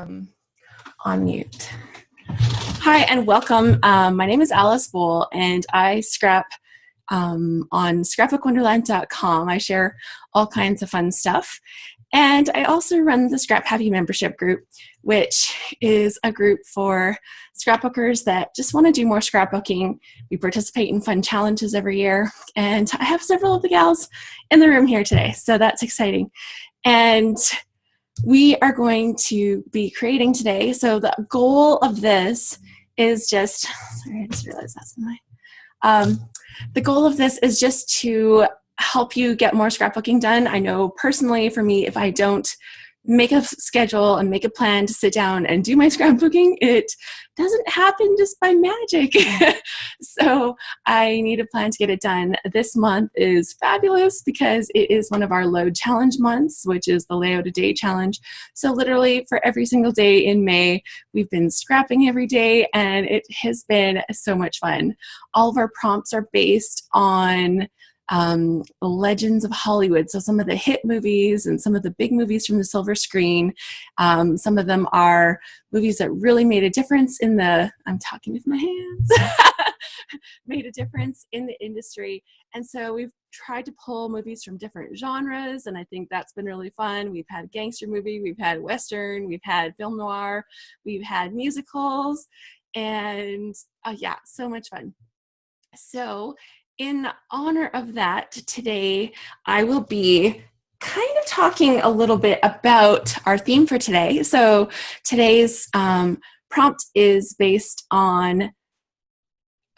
On mute. Hi and welcome. My name is Alice Bull and I scrap on scrapbookwonderland.com. I share all kinds of fun stuff. And I also run the ScrapHappy membership group, which is a group for scrapbookers that just want to do more scrapbooking. We participate in fun challenges every year. And I have several of the gals in the room here today, so that's exciting. And we are going to be creating today. So the goal of this is just, sorry, I just realized that's my, the goal of this is just to help you get more scrapbooking done. I know personally for me, if I don't make a schedule and make a plan to sit down and do my scrapbooking, it doesn't happen just by magic. So I need a plan to get it done. This month is fabulous because it is one of our load challenge months, which is the layout a day challenge. So literally for every single day in May, we've been scrapping every day and it has been so much fun. All of our prompts are based on legends of Hollywood. So some of the hit movies and some of the big movies from the silver screen. Some of them are movies that really made a difference in the, I'm talking with my hands, made a difference in the industry. And so we've tried to pull movies from different genres, and I think that's been really fun. We've had gangster movie, we've had Western, we've had film noir, we've had musicals, and yeah, so much fun. So in honor of that, today I will be kind of talking a little bit about our theme for today. So today's prompt is based on,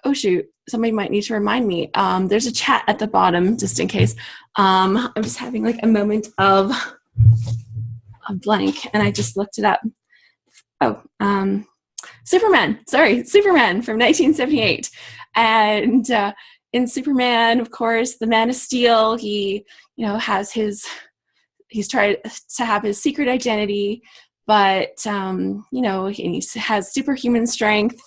oh shoot, somebody might need to remind me. There's a chat at the bottom just in case. I'm just having like a moment of a blank and I just looked it up. Oh, Superman, sorry, Superman from 1978. And in Superman, of course, the Man of Steel, he, has he's tried to have his secret identity, but, he has superhuman strength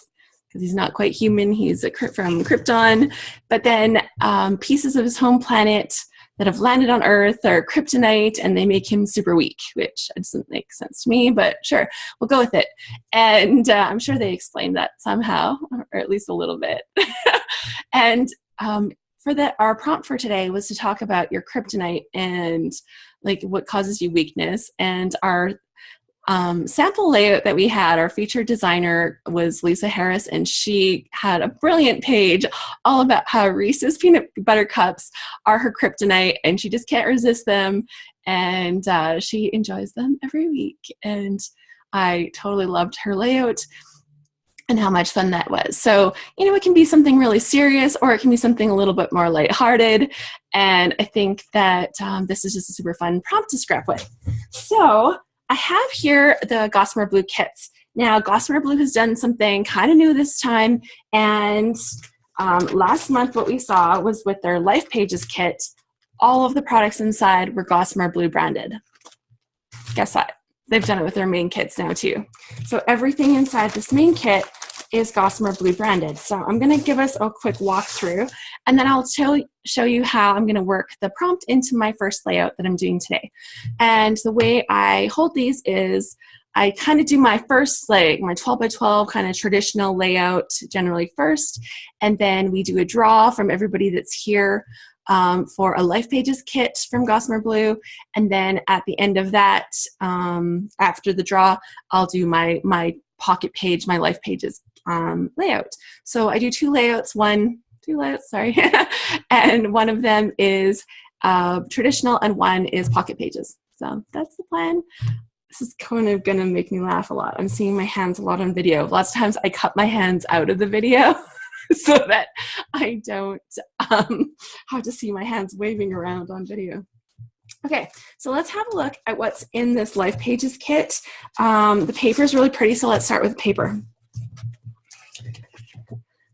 because he's not quite human. He's from Krypton, but then pieces of his home planet that have landed on Earth are kryptonite and they make him super weak, which doesn't make sense to me, but sure, we'll go with it. And I'm sure they explained that somehow, or at least a little bit. And our prompt for today was to talk about your kryptonite and like what causes you weakness. And our sample layout that we had, our featured designer was Lisa Harris, and she had a brilliant page all about how Reese's peanut butter cups are her kryptonite and she just can't resist them. And she enjoys them every week. And I totally loved her layout and how much fun that was. So, it can be something really serious or it can be something a little bit more lighthearted. And I think that this is just a super fun prompt to scrap with. So I have here the Gossamer Blue kits. Now, Gossamer Blue has done something kind of new this time. And last month, what we saw was with their Life Pages kit, all of the products inside were Gossamer Blue branded. Guess what? They've done it with their main kits now too. So everything inside this main kit is Gossamer Blue branded. So I'm going to give us a quick walkthrough, and then I'll show you how I'm going to work the prompt into my first layout that I'm doing today. And the way I hold these is I kind of do my first, like my 12 by 12 kind of traditional layout generally first, and then we do a draw from everybody that's here for a Life Pages kit from Gossamer Blue. And then at the end of that, after the draw, I'll do my pocket page, my Life Pages layout. So I do two layouts, sorry. And one of them is traditional and one is pocket pages. So that's the plan. This is kind of going to make me laugh a lot. I'm seeing my hands a lot on video. Lots of times I cut my hands out of the video so that I don't have to see my hands waving around on video. Okay, so let's have a look at what's in this Life Pages kit. The paper is really pretty, so let's start with paper.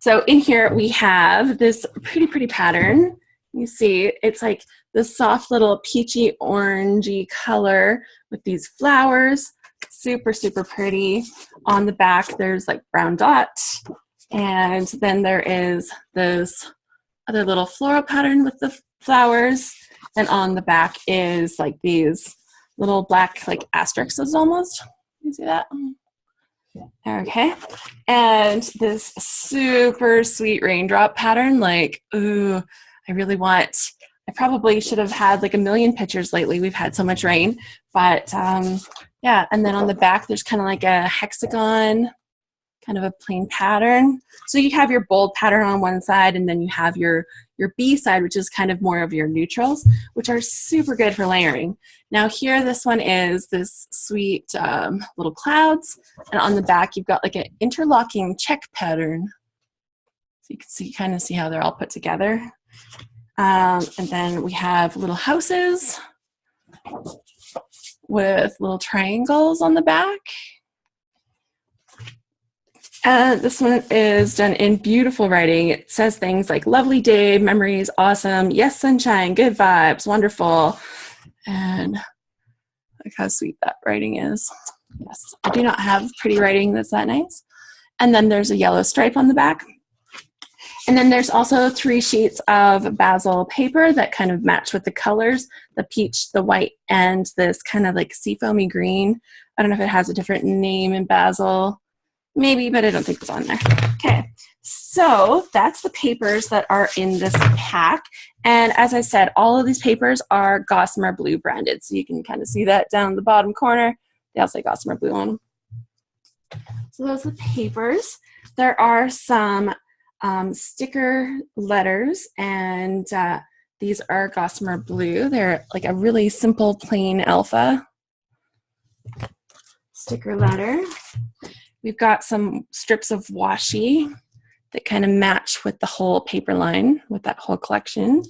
So in here we have this pretty pattern. You see, it's like this soft little peachy orangey color with these flowers. Super pretty. On the back, there's like brown dots. And then there is this other little floral pattern with the flowers. And on the back is like these little black like asterisks almost. You see that? Okay. And this super sweet raindrop pattern, like, ooh, I probably should have had like a million pictures lately. We've had so much rain, but yeah. And then on the back, there's kind of like a hexagon, kind of a plain pattern. So you have your bold pattern on one side, and then you have your B side, which is kind of more of your neutrals, which are super good for layering. Now here, this one is this sweet little clouds, and on the back, you've got like an interlocking check pattern. So you can kind of see how they're all put together. And then we have little houses with little triangles on the back. This one is done in beautiful writing. It says things like lovely day, memories, awesome, yes, sunshine, good vibes, wonderful. And look how sweet that writing is. Yes, I do not have pretty writing that's that nice. And then there's a yellow stripe on the back. And then there's also 3 sheets of basil paper that kind of match with the colors, the peach, the white, and this kind of like seafoamy green. I don't know if it has a different name in basil. Maybe, but I don't think it's on there. Okay, so that's the papers that are in this pack. And as I said, all of these papers are Gossamer Blue branded. So you can kind of see that down the bottom corner. They all say Gossamer Blue on them. So those are the papers. There are some sticker letters, and these are Gossamer Blue. They're like a really simple, plain alpha sticker letter. We've got some strips of washi that kind of match with the whole paper line, with that whole collection.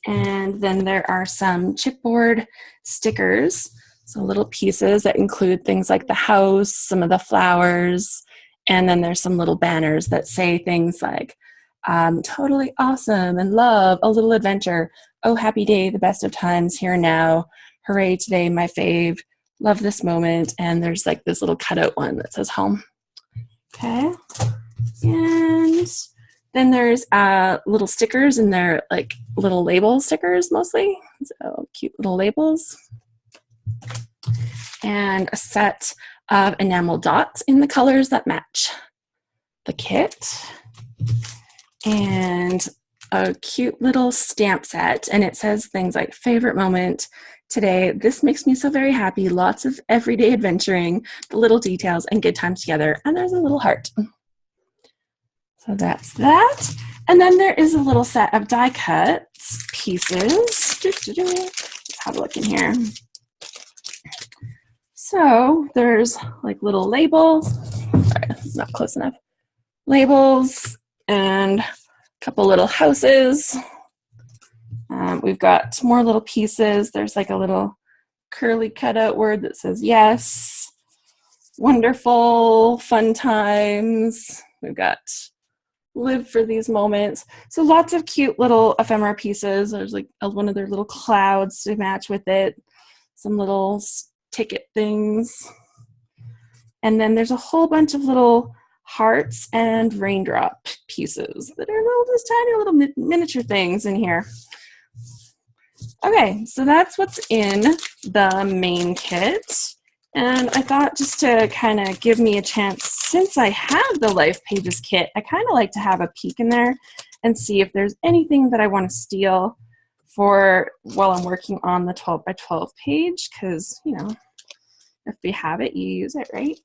And then there are some chipboard stickers, so little pieces that include things like the house, some of the flowers, and then there's some little banners that say things like, totally awesome and love, a little adventure, oh, happy day, the best of times, here and now, hooray today, my fave, love this moment, and there's like this little cutout one that says home. Okay, and then there's little stickers, and they're like little label stickers mostly, so cute little labels. And a set of enamel dots in the colors that match the kit. And a cute little stamp set, and it says things like favorite moment today, this makes me so very happy, lots of everyday adventuring, the little details and good times together, and there's a little heart. So that's that. And then there is a little set of die cut pieces. Let's have a look in here. So there's like little labels. Sorry, this is not close enough. Labels and a couple little houses. We've got more little pieces. There's like a little curly cutout word that says yes, wonderful, fun times. We've got live for these moments. So lots of cute little ephemera pieces. There's like one of their little clouds to match with it. Some little ticket things. And then there's a whole bunch of little hearts and raindrop pieces that are just tiny little miniature things in here. Okay, so that's what's in the main kit. And I thought just to kind of give me a chance, since I have the Life Pages kit, I kind of like to have a peek in there and see if there's anything that I want to steal for while I'm working on the 12 by 12 page, because, you know, if we have it, you use it, right?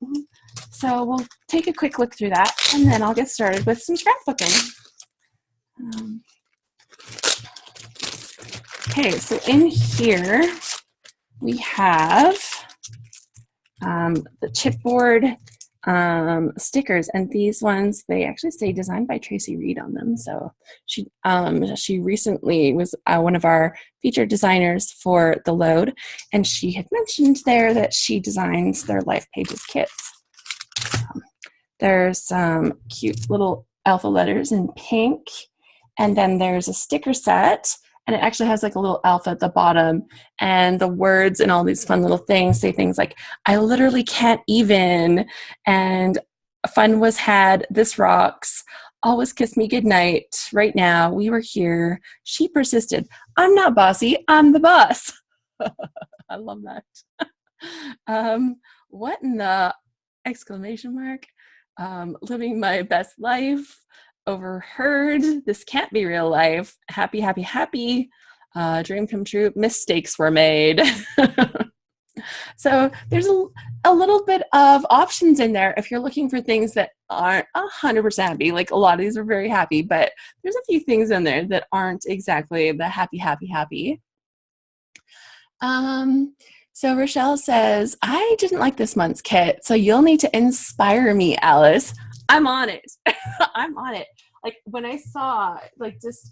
So we'll take a quick look through that, and then I'll get started with some scrapbooking. Okay, so in here we have the chipboard stickers, and these ones, they actually say designed by Tracy Reed on them. So she recently was one of our featured designers for the Load, and she had mentioned there that she designs their Life Pages kits. There's some cute little alpha letters in pink, and then there's a sticker set, and it actually has like a little alpha at the bottom, and the words and all these fun little things say things like, I literally can't even, and fun was had, this rocks, always kiss me goodnight, right now, we were here, she persisted, I'm not bossy, I'm the boss. I love that. what in the exclamation mark? Living my best life, overheard, this can't be real life, happy, happy, happy, dream come true, mistakes were made. So there's a little bit of options in there if you're looking for things that aren't 100% happy. Like a lot of these are very happy, but there's a few things in there that aren't exactly the happy, happy, happy. So Rochelle says, I didn't like this month's kit, so you'll need to inspire me, Alice. I'm on it. I'm on it. Like when I saw like just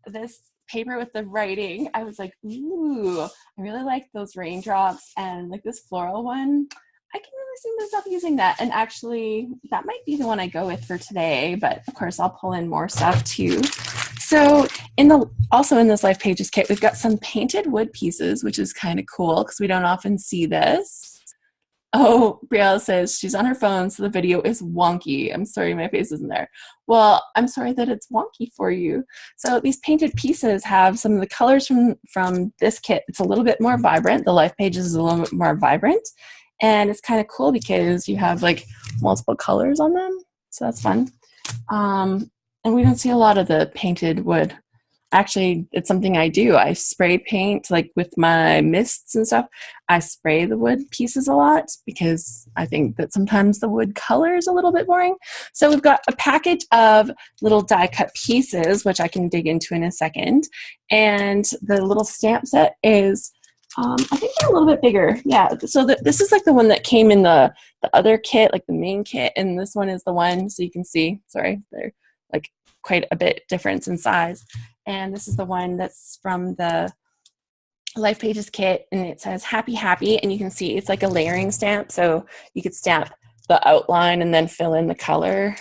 this paper with the writing, I was like, ooh, I really like those raindrops, and like this floral one, I can really see myself using that. And actually that might be the one I go with for today, but of course I'll pull in more stuff too. So also in this Life Pages kit, we've got some painted wood pieces, which is kind of cool because we don't often see this. Oh, Brielle says she's on her phone, so the video is wonky. I'm sorry my face isn't there. Well, I'm sorry that it's wonky for you. So these painted pieces have some of the colors from this kit. It's a little bit more vibrant. The Life Pages is a little bit more vibrant. And it's kind of cool because you have like multiple colors on them. So that's fun. And we don't see a lot of the painted wood. Actually, it's something I do. I spray paint, like with my mists and stuff. I spray the wood pieces a lot because I think that sometimes the wood color is a little bit boring. So we've got a package of little die cut pieces, which I can dig into in a second. And the little stamp set is, I think they're a little bit bigger. Yeah, so this is like the one that came in the other kit, like the main kit. And this one is the one, so you can see, sorry, they're like quite a bit difference in size. And this is the one that's from the Life Pages kit, and it says Happy Happy, and you can see it's like a layering stamp, so you could stamp the outline and then fill in the color.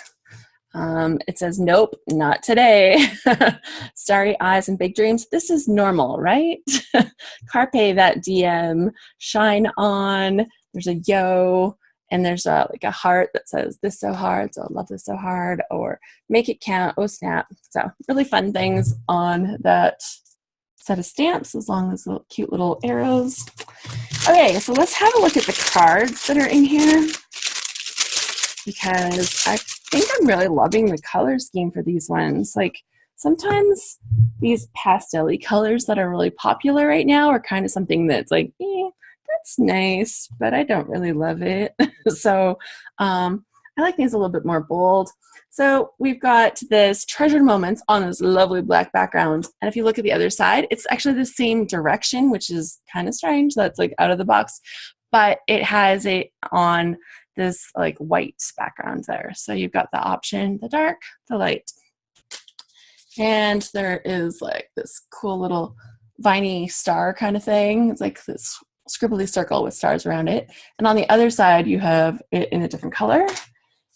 It says, nope, not today. Starry eyes and big dreams. This is normal, right? Carpe that DM, shine on. There's a yo, and there's like a heart that says this so hard, so I love this so hard, or make it count, oh snap. So really fun things on that set of stamps, as long as the cute little arrows. Okay, so let's have a look at the cards that are in here, because I think I'm really loving the color scheme for these ones. Like sometimes these pastel-y colors that are really popular right now are kind of something that's like, that's nice, but I don't really love it. So I like these a little bit more bold. So we've got this treasured moments on this lovely black background. And if you look at the other side, it's actually the same direction, which is kind of strange. That's like out of the box, but it has it on this like white background there. So you've got the option, the dark, the light. And there is like this cool little viney star kind of thing. It's like this scribbly circle with stars around it. And on the other side, you have it in a different color.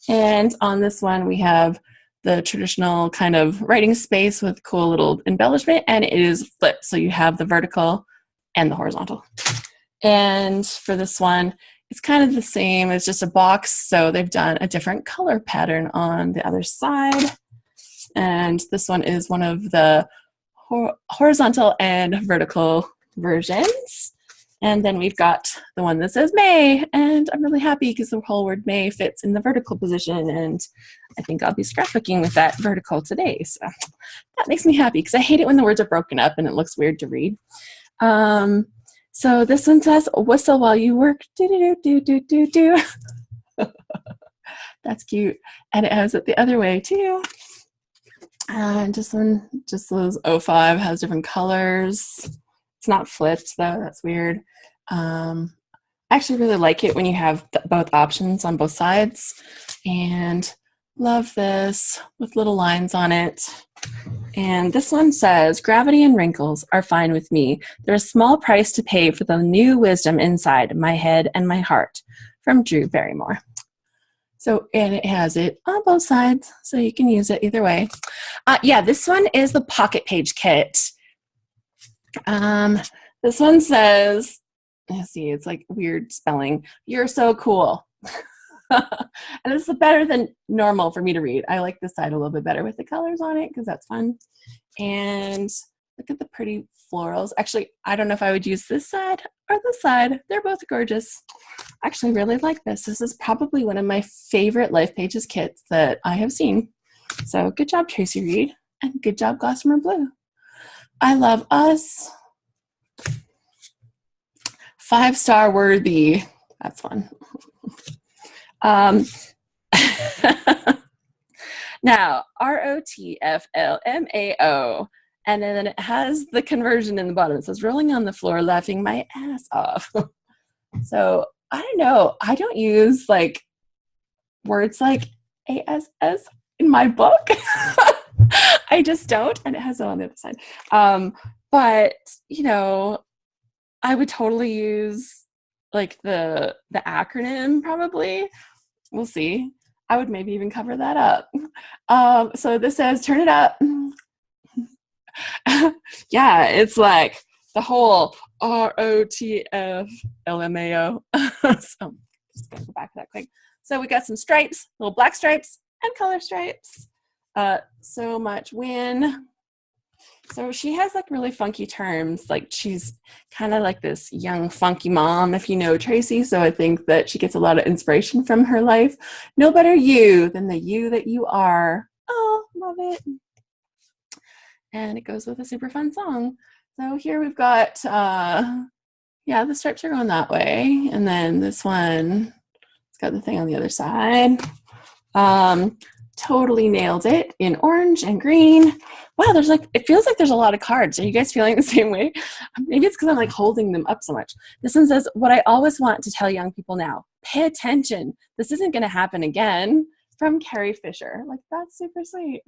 And on this one, we have the traditional kind of writing space with cool little embellishment, and it is flipped. So you have the vertical and the horizontal. And for this one, it's kind of the same. It's just a box. So they've done a different color pattern on the other side. And this one is one of the horizontal and vertical versions. And then we've got the one that says May, and I'm really happy because the whole word May fits in the vertical position, and I think I'll be scrapbooking with that vertical today. So that makes me happy because I hate it when the words are broken up and it looks weird to read. So this one says, whistle while you work, do-do-do-do-do-do. That's cute. And it has it the other way too. And just those 05 has different colors. It's not flipped though, that's weird. I actually really like it when you have both options on both sides, and love this with little lines on it. And this one says, gravity and wrinkles are fine with me. There's a small price to pay for the new wisdom inside my head and my heart. From Drew Barrymore. So, and it has it on both sides, so you can use it either way. Yeah, this one is the Pocket Page Kit. This one says, let's see, it's like weird spelling. You're so cool. And this is better than normal for me to read. I like this side a little bit better with the colors on it because that's fun. And Look at the pretty florals. Actually, I don't know if I would use this side or this side. They're both gorgeous. I actually really like this. This is probably one of my favorite Life Pages kits that I have seen. So good job, Tracy Reed, and good job, Gossamer Blue. I love us. 5-star worthy. That's fun. Now, ROTFLMAO, and then it has the conversion in the bottom. It says, rolling on the floor, laughing my ass off. So, I don't know. I don't use like words like ASS in my book. I just don't, and it has it on the other side. But, you know, I would totally use like the acronym probably. We'll see. I would maybe even cover that up. So this says, turn it up. Yeah, it's like the whole ROTFLMAO. So just gonna go back to that quick. So we got some stripes, little black stripes and color stripes. So much win. So she has like really funky terms. Like she's kind of like this young funky mom, if you know Tracy. So I think that she gets a lot of inspiration from her life. No better you than the you that you are. Oh, love it. And it goes with a super fun song. So here we've got, yeah, the stripes are going that way. And then this one, it's got the thing on the other side. Totally nailed it in orange and green. Wow, there's like, it feels like there's a lot of cards. Are you guys feeling the same way? Maybe it's because I'm like holding them up so much. This one says, what I always want to tell young people now, pay attention. This isn't going to happen again, from Carrie Fisher. Like, that's super sweet.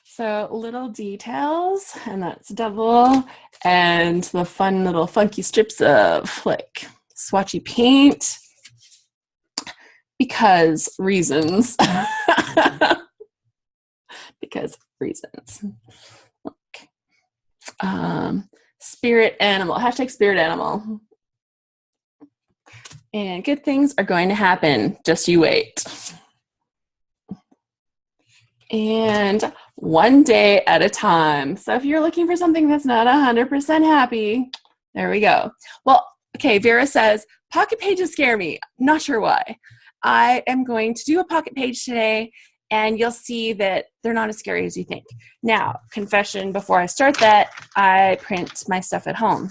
So little details, and that's double, and the fun little funky strips of like swatchy paint. Because reasons. Because reasons. Okay. Spirit animal. Hashtag spirit animal. And good things are going to happen. Just you wait. And one day at a time. So if you're looking for something that's not 100% happy, there we go. Well, okay, Vera says, pocket pages scare me. Not sure why. I am going to do a pocket page today, and you'll see that they're not as scary as you think. Now, confession, before I start that, I print my stuff at home.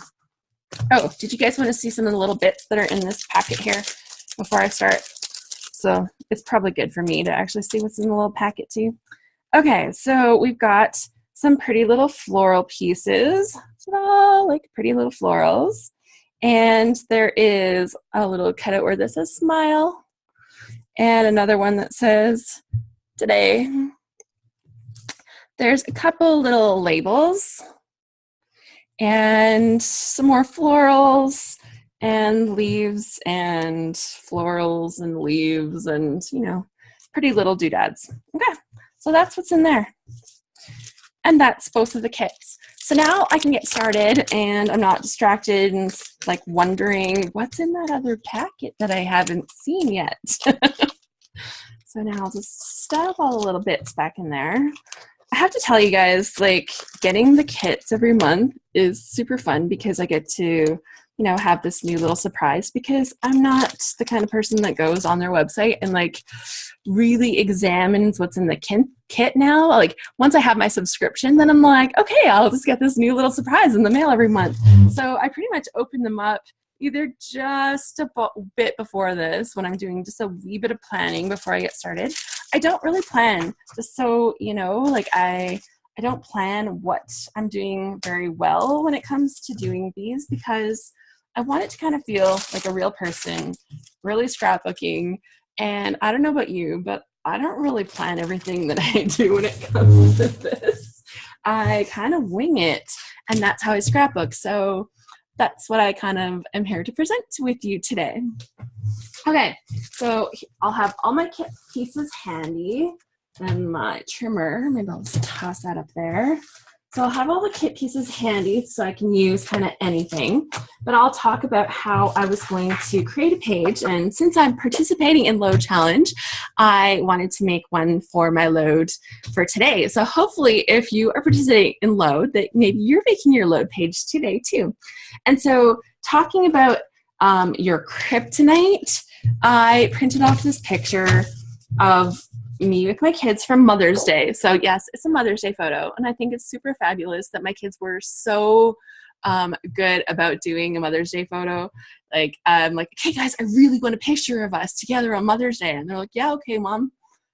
Oh, did you guys want to see some of the little bits that are in this packet here before I start? So it's probably good for me to actually see what's in the little packet too. Okay, so we've got some pretty little floral pieces. Ta-da, like pretty little florals. And there is a little cutout where this says smile. And another one that says today. There's a couple little labels and some more florals and leaves and florals and leaves and, you know, pretty little doodads. Okay, so that's what's in there. And that's both of the kits. So now I can get started and I'm not distracted and like wondering what's in that other packet that I haven't seen yet. So now I'll just stuff all the little bits back in there. I have to tell you guys, like, getting the kits every month is super fun because I get to, you know, have this new little surprise, because I'm not the kind of person that goes on their website and like really examines what's in the kit now. Like, once I have my subscription, then I'm like, okay, I'll just get this new little surprise in the mail every month. So I pretty much open them up either just a bit before this, when I'm doing just a wee bit of planning before I get started. I don't really plan, just so you know, like I don't plan what I'm doing very well when it comes to doing these, because I want it to kind of feel like a real person, really scrapbooking. And I don't know about you, but I don't really plan everything that I do when it comes to this. I kind of wing it, and that's how I scrapbook. So that's what I kind of am here to present with you today. Okay, so I'll have all my kit pieces handy and my trimmer. Maybe I'll just toss that up there. So I'll have all the kit pieces handy so I can use kind of anything, but I'll talk about how I was going to create a page. And since I'm participating in Load Challenge, I wanted to make one for my load for today. So hopefully if you are participating in Load, that maybe you're making your load page today too. And so talking about your kryptonite, I printed off this picture of me with my kids from Mother's Day. So yes, it's a Mother's Day photo, and I think it's super fabulous that my kids were so good about doing a Mother's Day photo. Like, I'm like, okay guys, I really want a picture of us together on Mother's Day. And they're like, yeah, okay, Mom.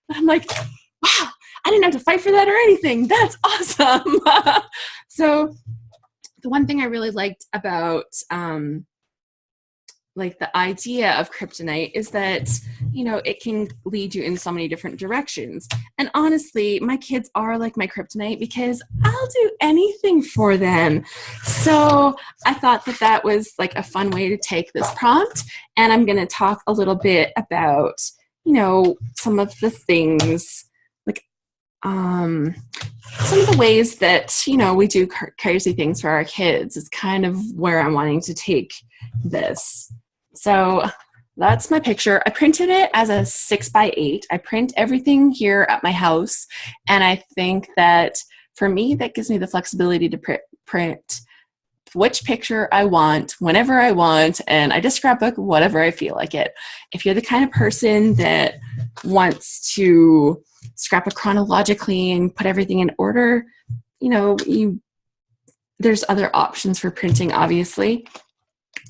And I'm like, wow, I didn't have to fight for that or anything. That's awesome. So the one thing I really liked about like the idea of kryptonite is that, you know, it can lead you in so many different directions. And honestly, my kids are like my kryptonite because I'll do anything for them. So I thought that that was like a fun way to take this prompt. And I'm going to talk a little bit about, you know, some of the things, like some of the ways that, you know, we do crazy things for our kids. Is kind of where I'm wanting to take this. So that's my picture. I printed it as a 6x8. I print everything here at my house, and I think that for me, that gives me the flexibility to print which picture I want, whenever I want, and I just scrapbook whatever I feel like it. If you're the kind of person that wants to scrapbook chronologically and put everything in order, you know, there's other options for printing, obviously.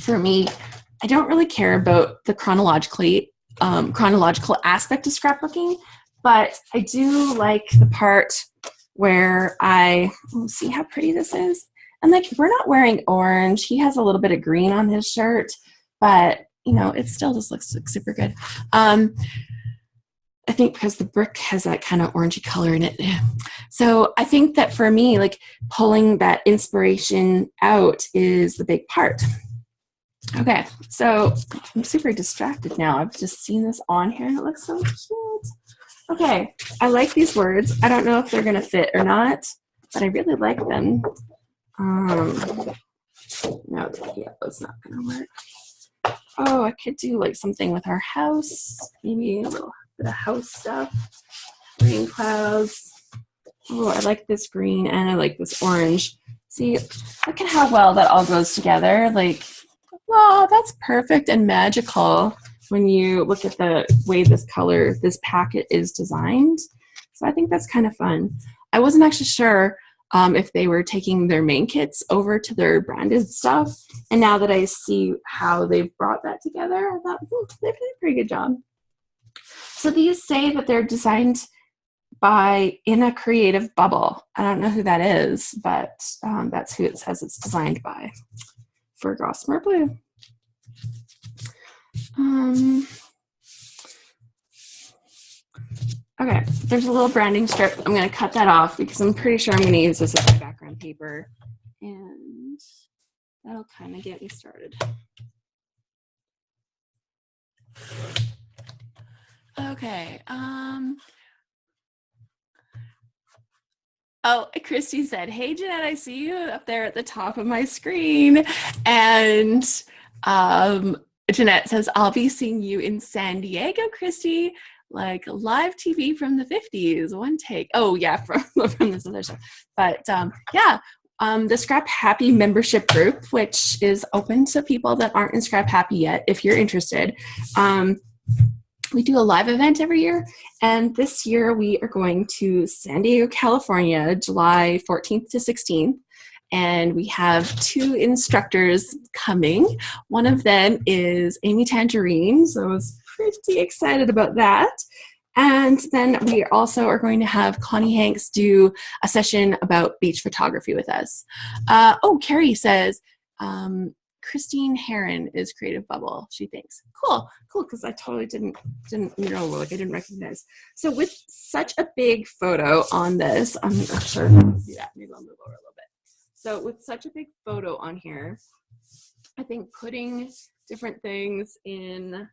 For me, I don't really care about the chronological aspect of scrapbooking, but I do like the part where see how pretty this is. And like, we're not wearing orange. He has a little bit of green on his shirt, but you know, it still just looks super good. I think because the brick has that kind of orangey color in it. So I think that for me, like pulling that inspiration out is the big part. Okay, so I'm super distracted now. I've just seen this on here and it looks so cute. Okay, I like these words. I don't know if they're gonna fit or not, but I really like them. No, yeah, it's not gonna work. Oh, I could do like something with our house. Maybe a little bit of house stuff. Rain clouds. Oh, I like this green and I like this orange. See, look at how well that all goes together. Like, wow, that's perfect and magical when you look at the way this packet is designed. So I think that's kind of fun. I wasn't actually sure if they were taking their main kits over to their branded stuff. And now that I see how they've brought that together, I thought, they did a pretty good job. So these say that they're designed by In a Creative Bubble. I don't know who that is, but that's who it says it's designed by for Gossamer Blue. Okay, there's a little branding strip. I'm going to cut that off because I'm pretty sure I'm going to use this as my background paper, and that'll kind of get me started. Okay. Oh, Christy said, hey, Jeanette, I see you up there at the top of my screen. And Jeanette says, I'll be seeing you in San Diego, Christy, like live TV from the 50s, one take. Oh, yeah, from this other show. But yeah, the ScrapHappy membership group, which is open to people that aren't in ScrapHappy yet, if you're interested. We do a live event every year, and this year we are going to San Diego, California, July 14th to 16th, and we have 2 instructors coming. One of them is Amy Tangerine, so I was pretty excited about that. And then we also are going to have Connie Hanks do a session about beach photography with us. Oh, Carrie says, Christine Heron is Creative Bubble, she thinks. Cool, because I totally didn't know, like I didn't recognize. So with such a big photo on this, I'm not sure if you can see that. Maybe I'll move over a little bit. So with such a big photo on here, I think putting different things in,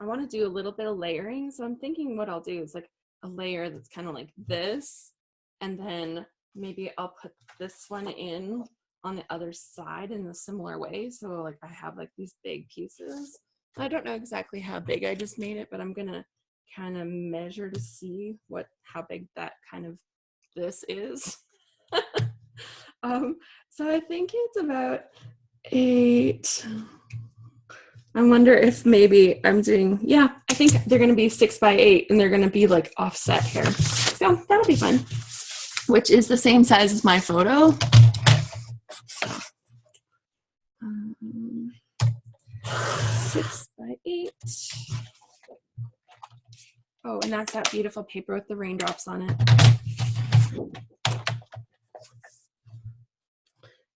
I want to do a little bit of layering. So I'm thinking what I'll do is like a layer that's kind of like this, and then maybe I'll put this one in on the other side in a similar way. So like I have like these big pieces. I don't know exactly how big I just made it, but I'm gonna kind of measure to see how big that kind of this is. So I think it's about 8. I wonder if maybe I'm doing, yeah, I think they're going to be 6 by 8 and they're going to be like offset here. So that'll be fun, which is the same size as my photo. So, 6 by 8. Oh, and that's that beautiful paper with the raindrops on it.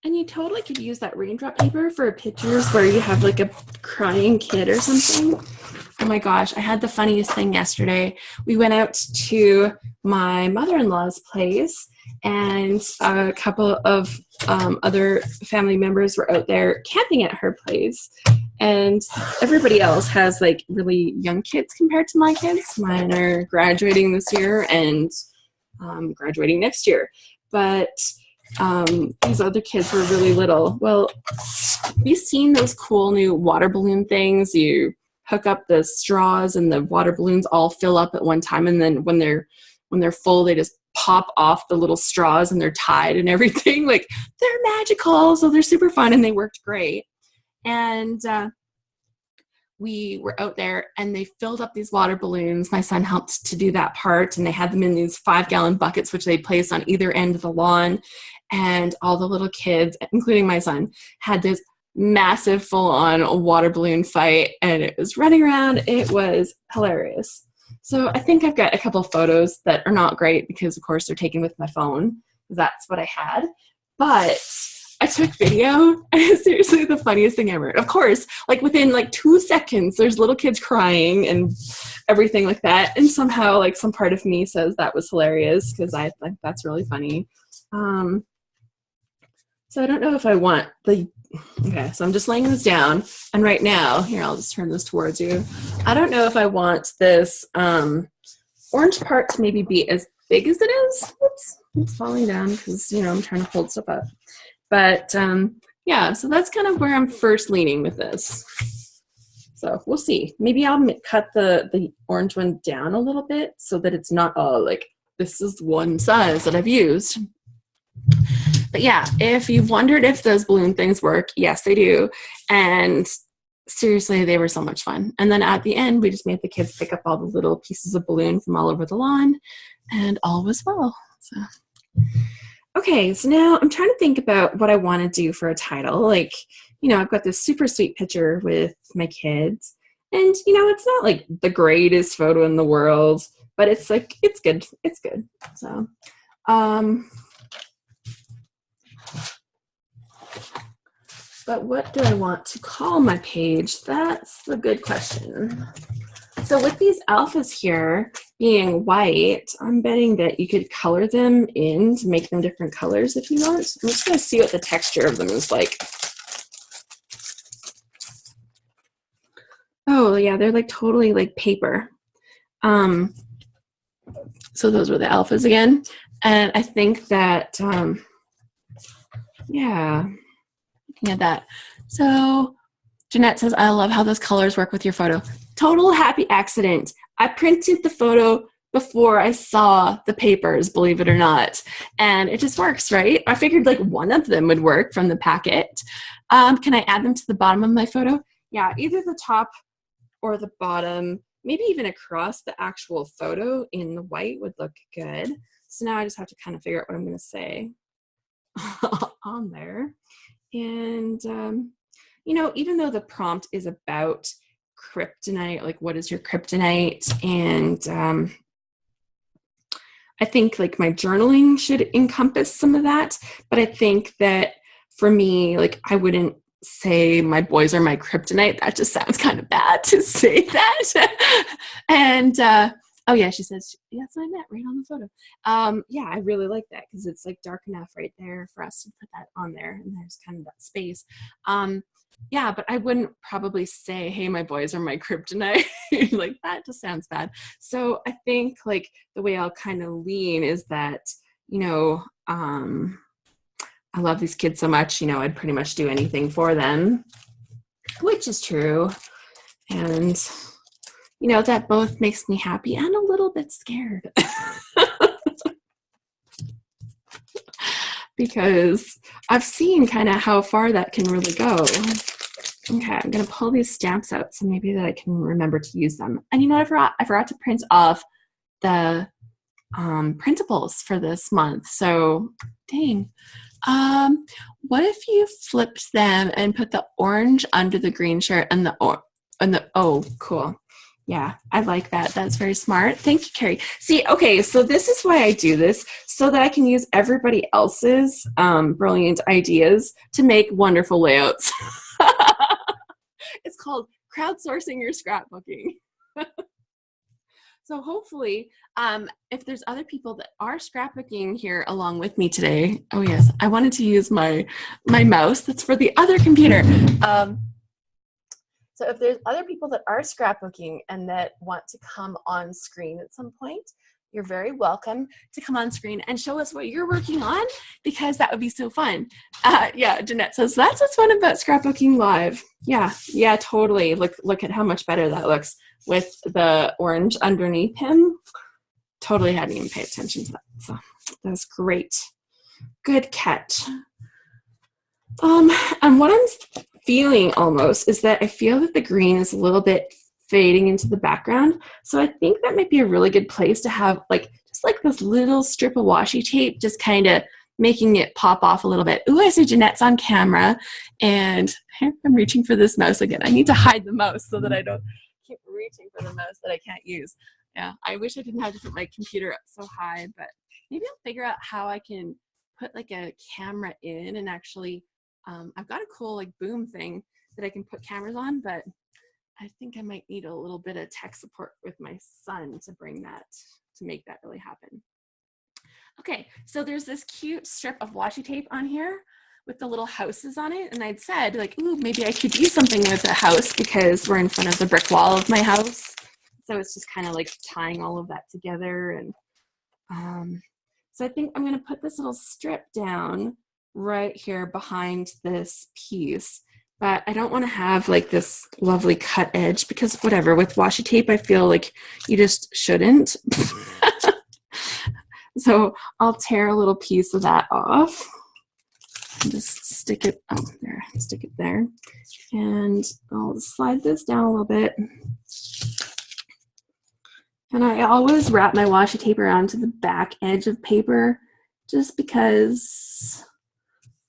And you totally could use that raindrop paper for pictures where you have like a crying kid or something. Oh my gosh, I had the funniest thing yesterday. We went out to my mother-in-law's place and a couple of other family members were out there camping at her place. And everybody else has like really young kids compared to my kids. Mine are graduating this year and graduating next year. But these other kids were really little. Well, have you seen those cool new water balloon things? You hook up the straws and the water balloons all fill up at one time, and then when they're full, they just pop off the little straws and they're tied and everything. Like, they're magical, so they're super fun and they worked great. And we were out there and they filled up these water balloons. My son helped to do that part, and they had them in these 5-gallon buckets, which they placed on either end of the lawn. And all the little kids, including my son, had this massive full-on water balloon fight, and it was running around. It was hilarious. So I think I've got a couple photos that are not great because, of course, they're taken with my phone. That's what I had. But I took video, and seriously, the funniest thing ever. Of course, like within like 2 seconds, there's little kids crying and everything like that. And somehow, like, some part of me says that was hilarious because I think that's really funny. So I don't know if I want okay, so I'm just laying this down. And right now, here, I'll just turn this towards you. I don't know if I want this orange part to maybe be as big as it is. Oops, it's falling down because, I'm trying to hold stuff up. But yeah, so that's kind of where I'm first leaning with this. So we'll see. Maybe I'll cut the orange one down a little bit so that it's not all like, this is one size that I've used. But yeah, if you've wondered if those balloon things work, yes, they do. And seriously, they were so much fun. And then at the end, we just made the kids pick up all the little pieces of balloon from all over the lawn, and all was well. So, okay, so now I'm trying to think about what I want to do for a title. Like, I've got this super sweet picture with my kids. And, it's not like the greatest photo in the world, but it's like, it's good. It's good. So, but what do I want to call my page? That's the good question. So with these alphas here being white, I'm betting that you could color them in to make them different colors if you want. I'm just going to see what the texture of them is like. Oh, yeah, they're like totally like paper. So those were the alphas again. And I think that, yeah. Looking at that. So Jeanette says, I love how those colors work with your photo. Total happy accident. I printed the photo before I saw the papers, believe it or not. And it just works, right? I figured like one of them would work from the packet. Can I add them to the bottom of my photo? Yeah, either the top or the bottom, maybe even across the actual photo in the white would look good. So now I just have to kind of figure out what I'm going to say on there. And, even though the prompt is about kryptonite, like what is your kryptonite? And I think like my journaling should encompass some of that. But I think that for me, like I wouldn't say my boys are my kryptonite. That just sounds kind of bad to say that. And oh yeah, she says, that's what I meant right on the photo. Yeah, I really like that because it's like dark enough right there for us to put that on there, and there's kind of that space. Yeah, but I wouldn't probably say, hey, my boys are my kryptonite. Like that just sounds bad. So I think like the way I'll kind of lean is that, you know, I love these kids so much, you know, I'd pretty much do anything for them, which is true. And, you know, that both makes me happy and a little bit scared. Because I've seen kind of how far that can really go. Okay, I'm gonna pull these stamps out so maybe that I can remember to use them. And you know what I forgot to print off the printables for this month. So dang. What if you flipped them and put the orange under the green shirt and oh, cool. Yeah, I like that. That's very smart. Thank you, Carrie. See, okay, so this is why I do this, so that I can use everybody else's brilliant ideas to make wonderful layouts. It's called crowdsourcing your scrapbooking. So hopefully, if there's other people that are scrapbooking here along with me today, oh yes, I wanted to use my mouse. That's for the other computer. So if there's other people that are scrapbooking and that want to come on screen at some point, you're very welcome to come on screen and show us what you're working on, because that would be so fun. Yeah, Jeanette says, that's what's fun about Scrapbooking Live. Yeah, totally. Look at how much better that looks with the orange underneath him. Totally hadn't even paid attention to that. So that was great. Good catch. And what I'm feeling almost is that I feel that the green is a little bit fading into the background. So I think that might be a really good place to have just like this little strip of washi tape, just kind of making it pop off a little bit. Ooh, I see Jeanette's on camera, and I'm reaching for this mouse again. I need to hide the mouse so that I don't keep reaching for the mouse that I can't use. Yeah, I wish I didn't have to put my computer up so high, but maybe I'll figure out how I can put like a camera in and actually, I've got a cool like boom thing that I can put cameras on, but I think I might need a little bit of tech support with my son to make that really happen. Okay, so there's this cute strip of washi tape on here with the little houses on it, and I'd said like, ooh, maybe I could use something with a house because we're in front of the brick wall of my house. So it's just kind of like tying all of that together. And so I think I'm gonna put this little strip down right here behind this piece. But I don't want to have like this lovely cut edge, because whatever, with washi tape, I feel like you just shouldn't. So I'll tear a little piece of that off and just stick it, stick it there. And I'll slide this down a little bit. And I always wrap my washi tape around to the back edge of paper, just because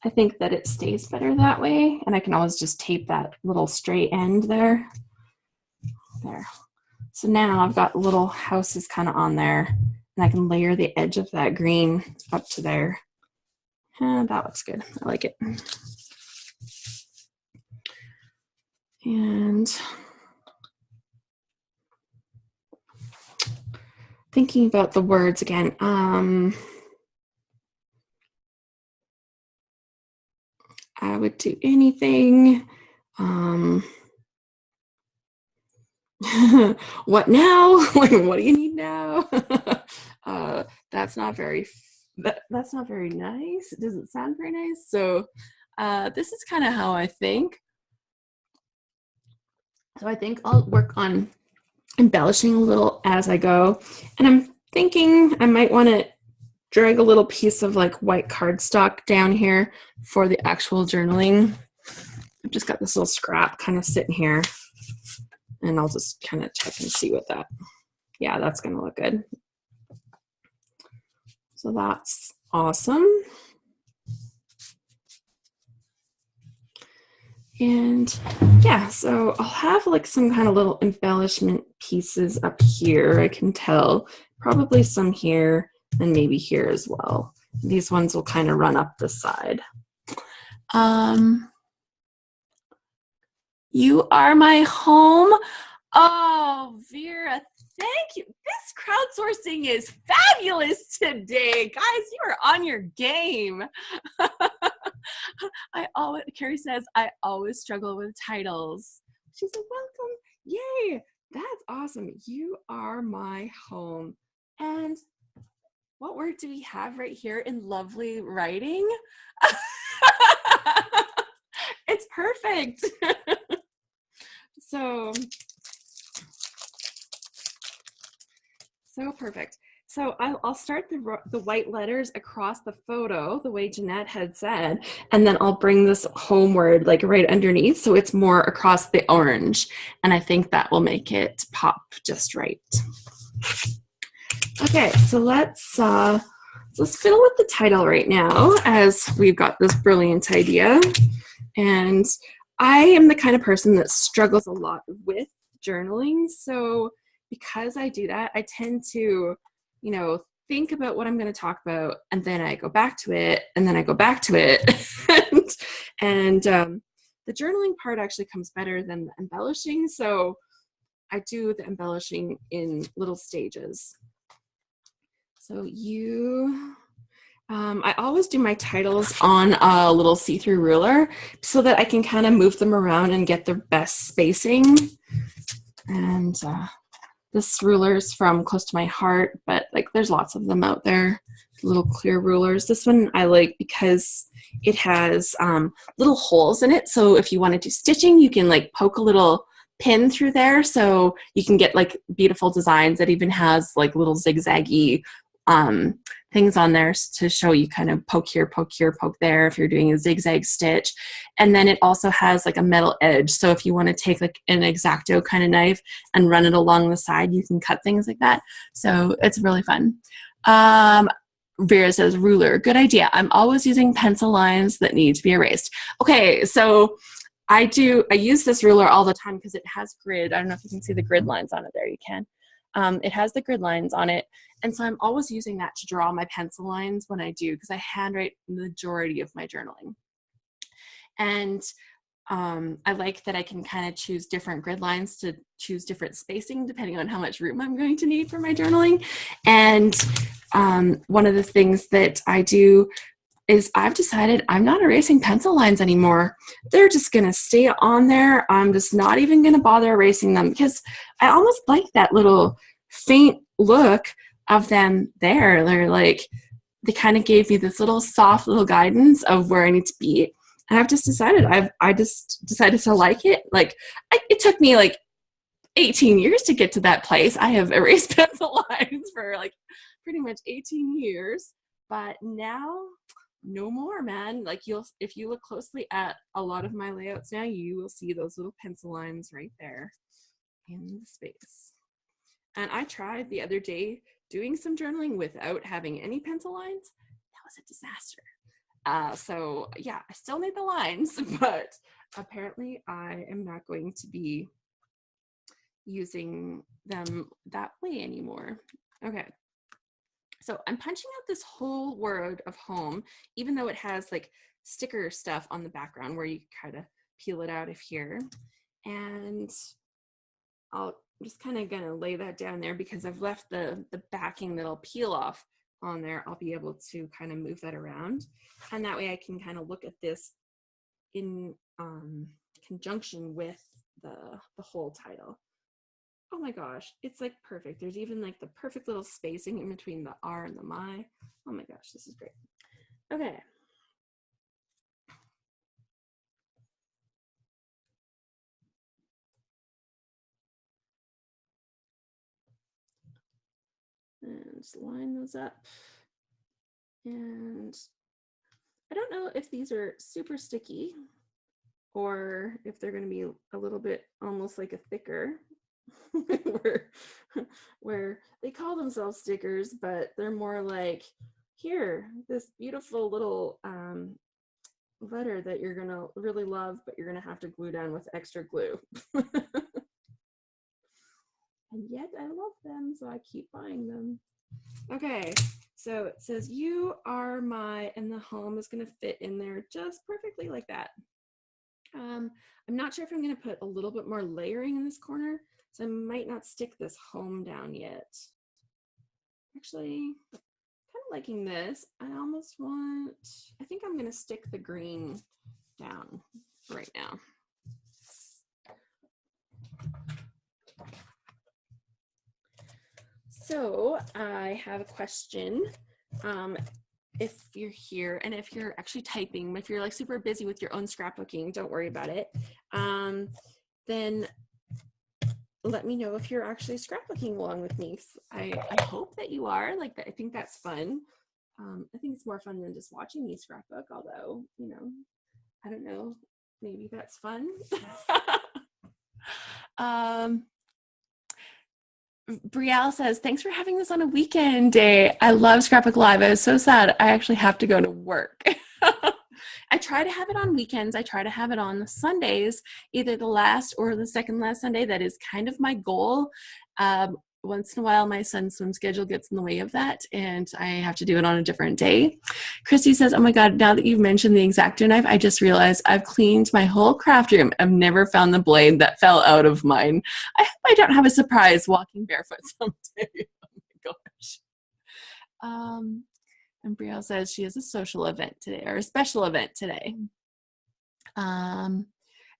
I think that it stays better that way, and I can always just tape that little straight end there. There. So now I've got little houses kind of on there, and I can layer the edge of that green up to there. And that looks good. I like it. And thinking about the words again. I would do anything. What now? Like, what do you need now? That's not very nice. It doesn't sound very nice. So this is kind of how I think. So I think I'll work on embellishing a little as I go. And I'm thinking I might want to drag a little piece of like white cardstock down here for the actual journaling. I've just got this little scrap kind of sitting here, and I'll just kind of check and see what yeah, that's going to look good. So that's awesome. And yeah, so I'll have like some kind of little embellishment pieces up here, I can tell. Probably some here and maybe here as well. These ones will kind of run up the side. You are my home. Oh, Vera, thank you. This crowdsourcing is fabulous today. Guys, you are on your game. Carrie says, I always struggle with titles. She's like, welcome. Yay. That's awesome. You are my home. And what word do we have right here in lovely writing? It's perfect. So perfect. So I'll start the white letters across the photo, the way Jeanette had said, and then I'll bring this home word like right underneath, so it's more across the orange, and I think that will make it pop just right. Okay, so let's fiddle with the title right now, as we've got this brilliant idea. And I am the kind of person that struggles a lot with journaling, so because I do that, I tend to, you know, think about what I'm going to talk about, and then I go back to it, and then I go back to it. and the journaling part actually comes better than the embellishing, so I do the embellishing in little stages. So I always do my titles on a little see-through ruler so that I can kind of move them around and get the best spacing. And this ruler is from Close to My Heart, but like there's lots of them out there, little clear rulers. This one I like because it has little holes in it. So if you want to do stitching, you can like poke a little pin through there, so you can get like beautiful designs. That even has like little zigzaggy things on there to show you kind of poke here, poke there if you're doing a zigzag stitch. And then it also has like a metal edge, so if you want to take like an X-Acto kind of knife and run it along the side, you can cut things like that. So it's really fun. Vera says ruler, good idea. I'm always using pencil lines that need to be erased. Okay, so I use this ruler all the time because it has grid. I don't know if you can see the grid lines on it there. You can. It has the grid lines on it. And so I'm always using that to draw my pencil lines when I do, because I handwrite the majority of my journaling. And I like that I can kind of choose different grid lines to choose different spacing depending on how much room I'm going to need for my journaling. And one of the things that I do is I've decided I'm not erasing pencil lines anymore. They're just going to stay on there. I'm just not even going to bother erasing them, because I almost like that little faint look of them there. They're like, they kind of gave me this little soft little guidance of where I need to be. And I've just decided, I just decided to like it. Like it took me like 18 years to get to that place. I have erased pencil lines for like pretty much 18 years, but now no more, man. Like if you look closely at a lot of my layouts now, you will see those little pencil lines right there in the space. And I tried the other day doing some journaling without having any pencil lines. That was a disaster. So yeah, I still need the lines, but apparently I am not going to be using them that way anymore. Okay. So I'm punching out this whole word of home, even though it has like sticker stuff on the background where you kind of peel it out of here. And I'm just kind of gonna lay that down there because I've left the backing that'll peel off on there. I'll be able to kind of move that around. And that way I can kind of look at this in conjunction with the whole title. Oh my gosh, it's like perfect. There's even like the perfect little spacing in between the R and the my. Oh my gosh, this is great. Okay. And just line those up. And I don't know if these are super sticky or if they're going to be a little bit almost like a thicker where they call themselves stickers, but they're more like, here, this beautiful little letter that you're gonna really love, but you're gonna have to glue down with extra glue. And yet I love them, so I keep buying them. Okay, so it says you are my, and the home is gonna fit in there just perfectly like that. I'm not sure if I'm gonna put a little bit more layering in this corner, so I might not stick this home down yet. Actually, kind of liking this. I think I'm gonna stick the green down right now. So I have a question. if you're here and if you're actually typing, if you're like super busy with your own scrapbooking, don't worry about it. Then let me know if you're actually scrapbooking along with me. I hope that you are. Like, I think that's fun. I think it's more fun than just watching me scrapbook, although, you know, I don't know, maybe that's fun. Brielle says, thanks for having this on a weekend day. I love Scrapbook Live. I was so sad. I actually have to go to work. I try to have it on weekends. I try to have it on Sundays, either the last or the second last Sunday. That is kind of my goal. Once in a while, my son's swim schedule gets in the way of that, and I have to do it on a different day. Christy says, oh my God, now that you've mentioned the X-Acto knife, I just realized I've cleaned my whole craft room. I've never found the blade that fell out of mine. I hope I don't have a surprise walking barefoot someday. Oh my gosh. And Brielle says she has a social event today, or a special event today. And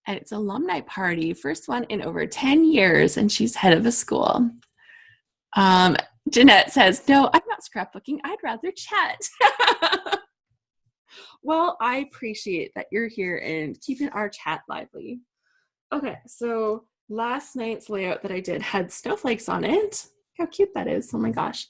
it's an alumni party, first one in over 10 years, and she's head of a school. Jeanette says, no, I'm not scrapbooking. I'd rather chat. Well, I appreciate that you're here and keeping our chat lively. Okay, so last night's layout that I did had snowflakes on it. How cute that is. Oh my gosh.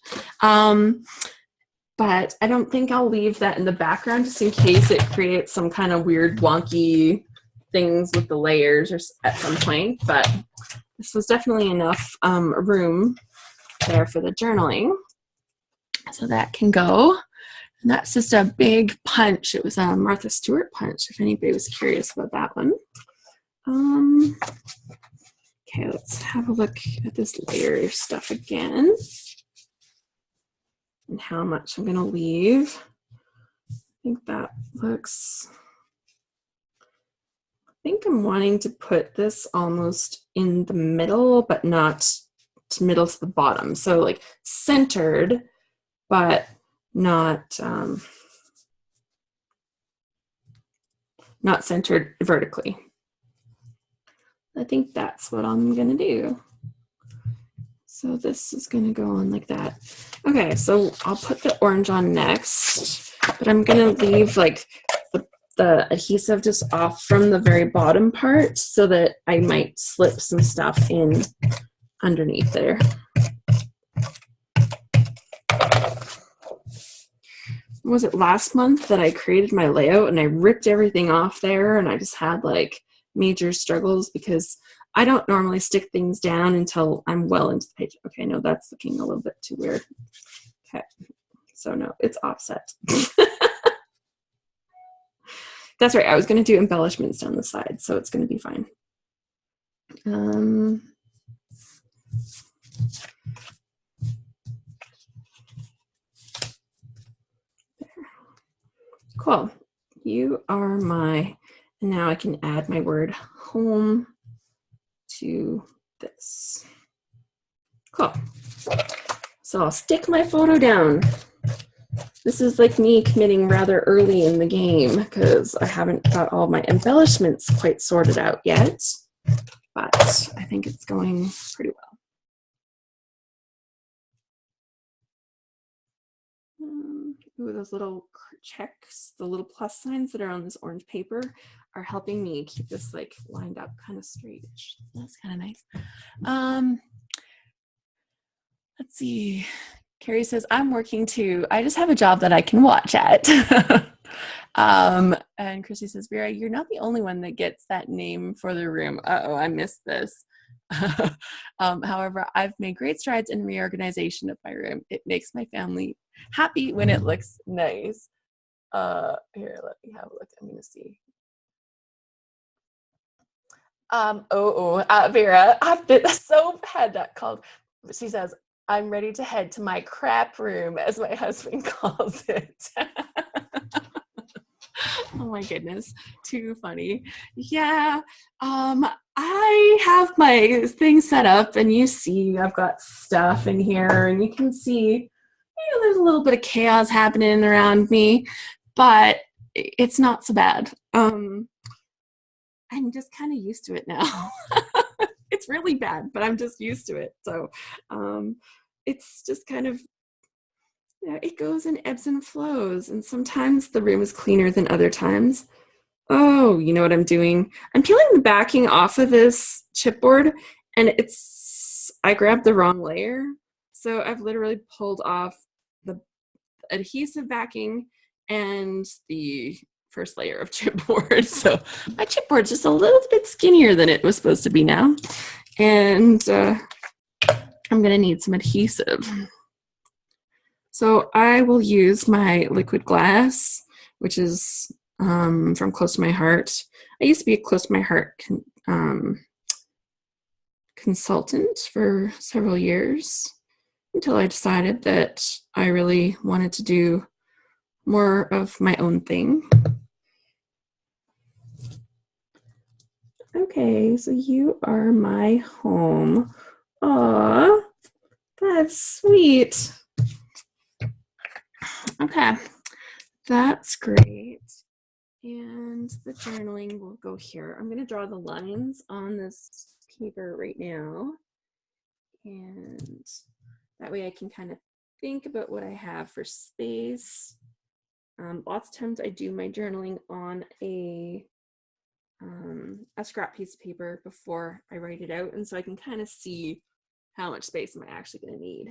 But I don't think I'll leave that in the background just in case it creates some kind of weird wonky things with the layers or at some point. But this was definitely enough room there for the journaling. So that can go. And that's just a big punch. It was a Martha Stewart punch, if anybody was curious about that one. Okay, let's have a look at this layer stuff again and how much I'm going to leave. I think that looks, I think I'm wanting to put this almost in the middle, but not to middle to the bottom. So like centered, but not centered vertically. I think that's what I'm gonna do. So this is gonna go on like that. Okay, so I'll put the orange on next, but I'm gonna leave like the adhesive just off from the very bottom part so that I might slip some stuff in underneath there. Was it last month that I created my layout and I ripped everything off there, and I just had like major struggles because I don't normally stick things down until I'm well into the page. Okay, no, that's looking a little bit too weird. Okay, so no, it's offset. That's right, I was going to do embellishments down the side, so it's going to be fine. Cool. You are my, and now I can add my word home to this. Cool. So I'll stick my photo down. This is like me committing rather early in the game because I haven't got all my embellishments quite sorted out yet, but I think it's going pretty well. Ooh, those little checks, the little plus signs that are on this orange paper are helping me keep this like lined up kind of straight. That's kind of nice. Let's see. Carrie says, I'm working too. I just have a job that I can watch at. And Christy says, Vera, you're not the only one that gets that name for the room. Uh-oh, I missed this. However, I've made great strides in reorganization of my room. It makes my family happy when it looks nice. Here, let me have a look. I'm gonna see. Vera, I've been so had that called. She says, I'm ready to head to my crap room, as my husband calls it. Oh my goodness, too funny. Yeah, I have my thing set up, and you see I've got stuff in here, and you can see, there's a little bit of chaos happening around me, but it's not so bad. I'm just kind of used to it now. It's really bad, but I'm just used to it. So it's just kind of Yeah, it goes in ebbs and flows, and sometimes the room is cleaner than other times. Oh, you know what I'm doing? I'm peeling the backing off of this chipboard, and I grabbed the wrong layer. So I've literally pulled off the adhesive backing and the first layer of chipboard. So my chipboard's just a little bit skinnier than it was supposed to be now. And I'm gonna need some adhesive. So I will use my liquid glass, which is from Close to My Heart. I used to be a Close to My Heart consultant for several years until I decided that I really wanted to do more of my own thing. Okay, so you are my home. Aw, that's sweet. Okay, that's great. And the journaling will go here. I'm going to draw the lines on this paper right now. And that way I can kind of think about what I have for space. Lots of times I do my journaling on a scrap piece of paper before I write it out. And so I can kind of see how much space am I actually going to need.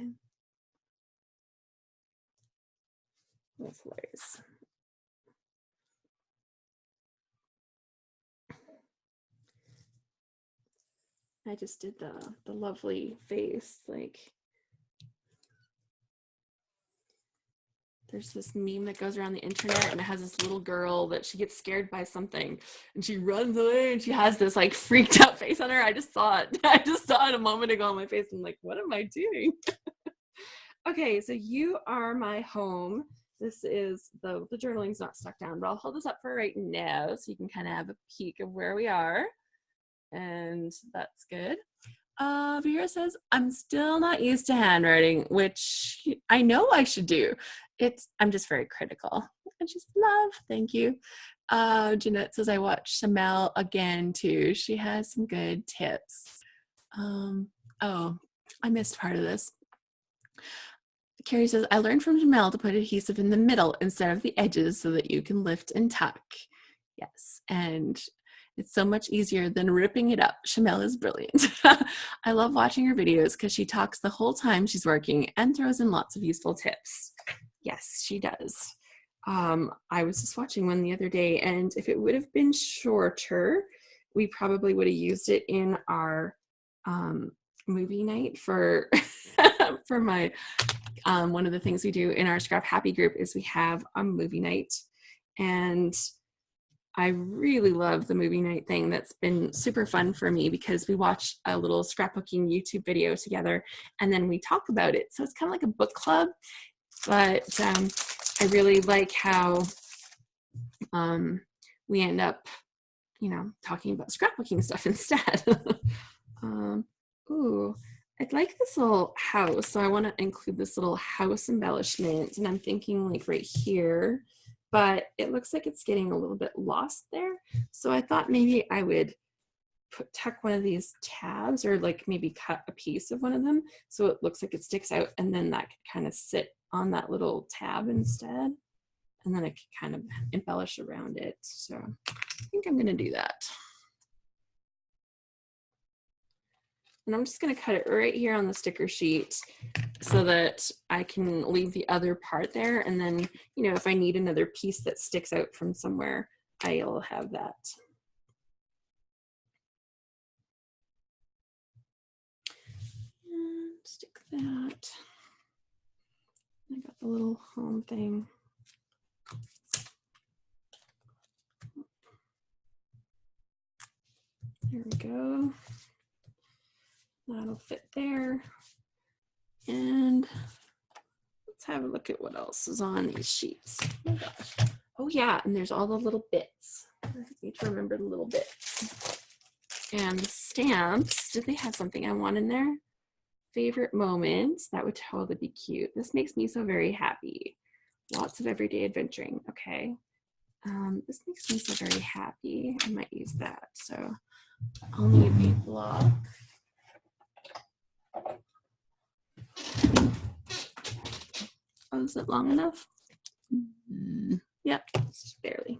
That's hilarious. I just did the lovely face, like there's this meme that goes around the internet and it has this little girl that she gets scared by something and she runs away and she has this like freaked out face on her. I just saw it a moment ago on my face. I'm like, what am I doing? Okay, so you are my home. This is the journaling's not stuck down, but I'll hold this up for right now so you can kind of have a peek of where we are. And that's good. Vera says, I'm still not used to handwriting, which I know I should do. I'm just very critical. And she's love, thank you. Jeanette says, I watched Shamel again too. She has some good tips. Oh, I missed part of this. Carrie says, I learned from Jamel to put adhesive in the middle instead of the edges so that you can lift and tuck. Yes, and it's so much easier than ripping it up. Shamel is brilliant. I love watching her videos because she talks the whole time she's working and throws in lots of useful tips. Yes, she does. I was just watching one the other day, and if it would have been shorter, we probably would have used it in our movie night for for my one of the things we do in our ScrapHappy group is we have a movie night, and I really love the movie night thing. That's been super fun for me because we watch a little scrapbooking YouTube video together and then we talk about it. So it's kind of like a book club, but I really like how we end up, talking about scrapbooking stuff instead. Ooh, I'd like this little house. So I want to include this little house embellishment, and I'm thinking like right here, but it looks like it's getting a little bit lost there. So I thought maybe I would tuck one of these tabs or like maybe cut a piece of one of them so it looks like it sticks out, and then that could kind of sit on that little tab instead. And then I could kind of embellish around it. So I think I'm going to do that. And I'm just going to cut it right here on the sticker sheet so that I can leave the other part there. And then, if I need another piece that sticks out from somewhere, I'll have that. And stick that. I got the little home thing. There we go. That'll fit there. And let's have a look at what else is on these sheets. Oh my gosh. Oh yeah, and there's all the little bits. I need to remember the little bits. And the stamps, did they have something I want in there? Favorite moments, that would totally be cute. This makes me so very happy. Lots of everyday adventuring, okay. This makes me so very happy. I might use that. So I'll need a block. is it long enough? Yep, just barely.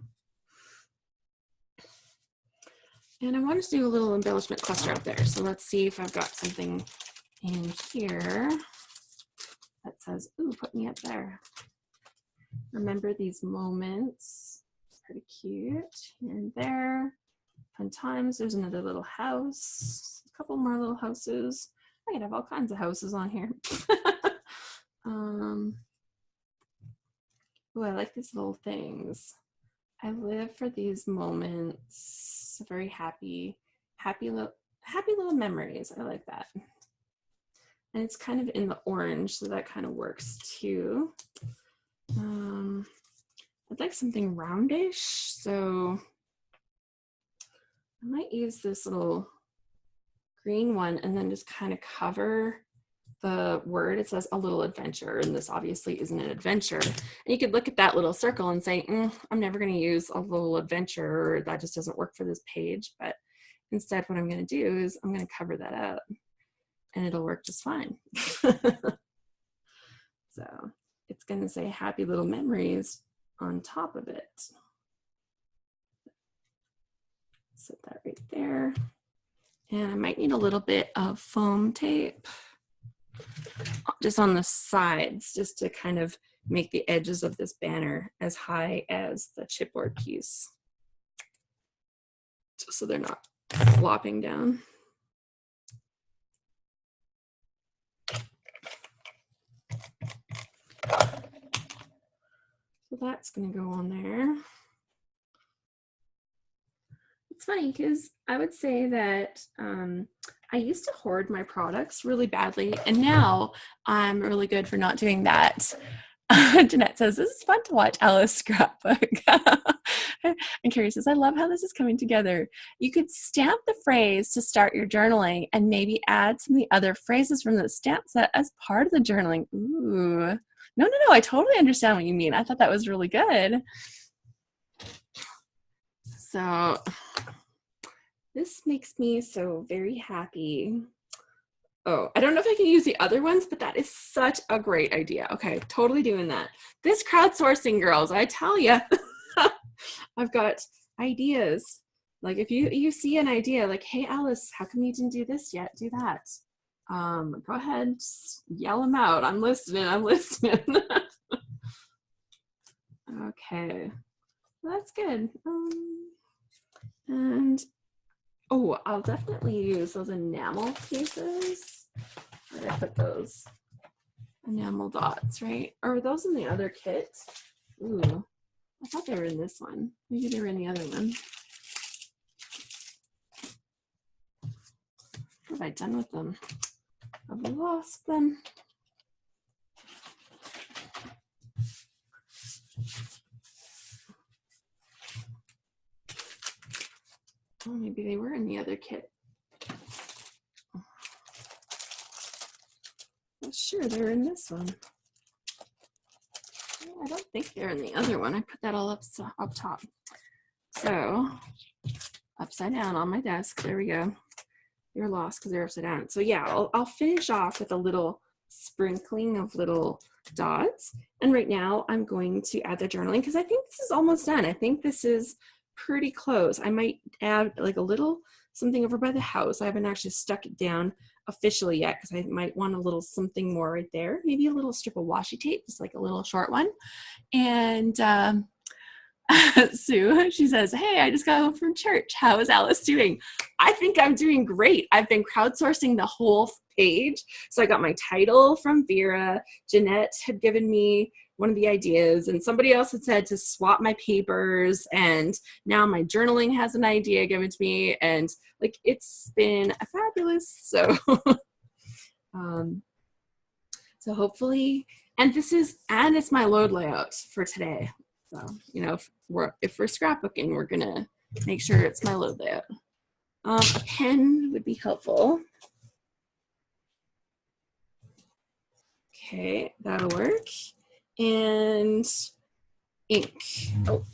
And I wanted to do a little embellishment cluster up there. So let's see if I've got something in here that says, ooh, put me up there. Remember these moments. Pretty cute. Here and there. Fun times. There's another little house. A couple more little houses. I could have all kinds of houses on here. Oh, I like these little things. I live for these moments. Very happy little memories. I like that. And it's kind of in the orange, so that kind of works too. I'd like something roundish, so I might use this little green one and then just kind of cover the word. It says a little adventure, and this obviously isn't an adventure. And you could look at that little circle and say, I'm never going to use a little adventure, or that just doesn't work for this page. But instead, what I'm going to do is I'm going to cover that up, and it'll work just fine. So it's going to say happy little memories on top of it. Set that right there. And I might need a little bit of foam tape just on the sides, just to kind of make the edges of this banner as high as the chipboard piece, just so they're not flopping down. So that's going to go on there. It's funny because I would say that I used to hoard my products really badly, and now I'm really good for not doing that. Jeanette says, this is fun to watch Alice scrapbook. And Carrie says, I love how this is coming together. You could stamp the phrase to start your journaling and maybe add some of the other phrases from the stamp set as part of the journaling. Ooh. No, I totally understand what you mean. I thought that was really good. So this makes me so very happy. Oh, I don't know if I can use the other ones, but that is such a great idea. Okay, totally doing that. This crowdsourcing, girls, I tell you, I've got ideas. Like if you see an idea, like, hey, Alice, how come you didn't do this yet? Do that. Go ahead, yell them out. I'm listening. Okay, well, that's good. And oh, I'll definitely use those enamel pieces. Where did I put those? Enamel dots, right? Or were those in the other kit? Ooh, I thought they were in this one. Maybe they were in the other one. What have I done with them? I've lost them. Oh, maybe they were in the other kit. Well, sure, they're in this one. I don't think they're in the other one. I put that all up top. So, upside down on my desk. There we go. They're lost because they're upside down. So yeah, I'll finish off with a little sprinkling of little dots. And right now I'm going to add the journaling because I think this is almost done. I think this is pretty close. I might add like a little something over by the house. I haven't actually stuck it down officially yet because I might want a little something more right there. Maybe a little strip of washi tape, just like a little short one. And Sue, she says, hey, I just got home from church. How is Alice doing? I think I'm doing great. I've been crowdsourcing the whole page. So I got my title from Vera. Jeanette had given me one of the ideas, and somebody else had said to swap my papers, and now my journaling has an idea given to me, and like it's been fabulous. So so hopefully, and it's my load layout for today. So, you know, if we're scrapbooking, we're gonna make sure it's my load layout. A pen would be helpful. Okay, that'll work. And ink. Oh,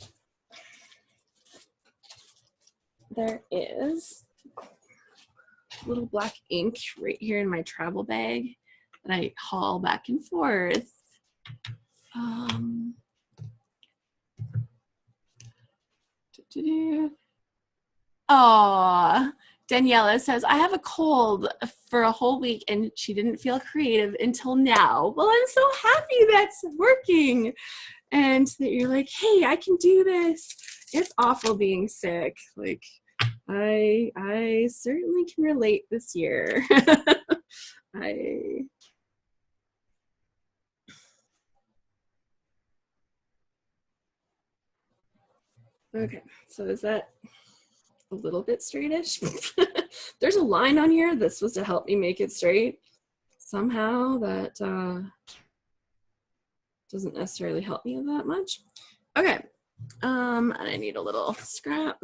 there is a little black ink right here in my travel bag that I haul back and forth. Um, Aw, Daniela says, I have a cold for a whole week and she didn't feel creative until now. Well, I'm so happy that's working and that you're like, hey, I can do this. It's awful being sick. Like, I certainly can relate this year. Okay, so is that a little bit straightish? There's a line on here that's supposed to help me make it straight. Somehow that doesn't necessarily help me that much. Okay, and I need a little scrap.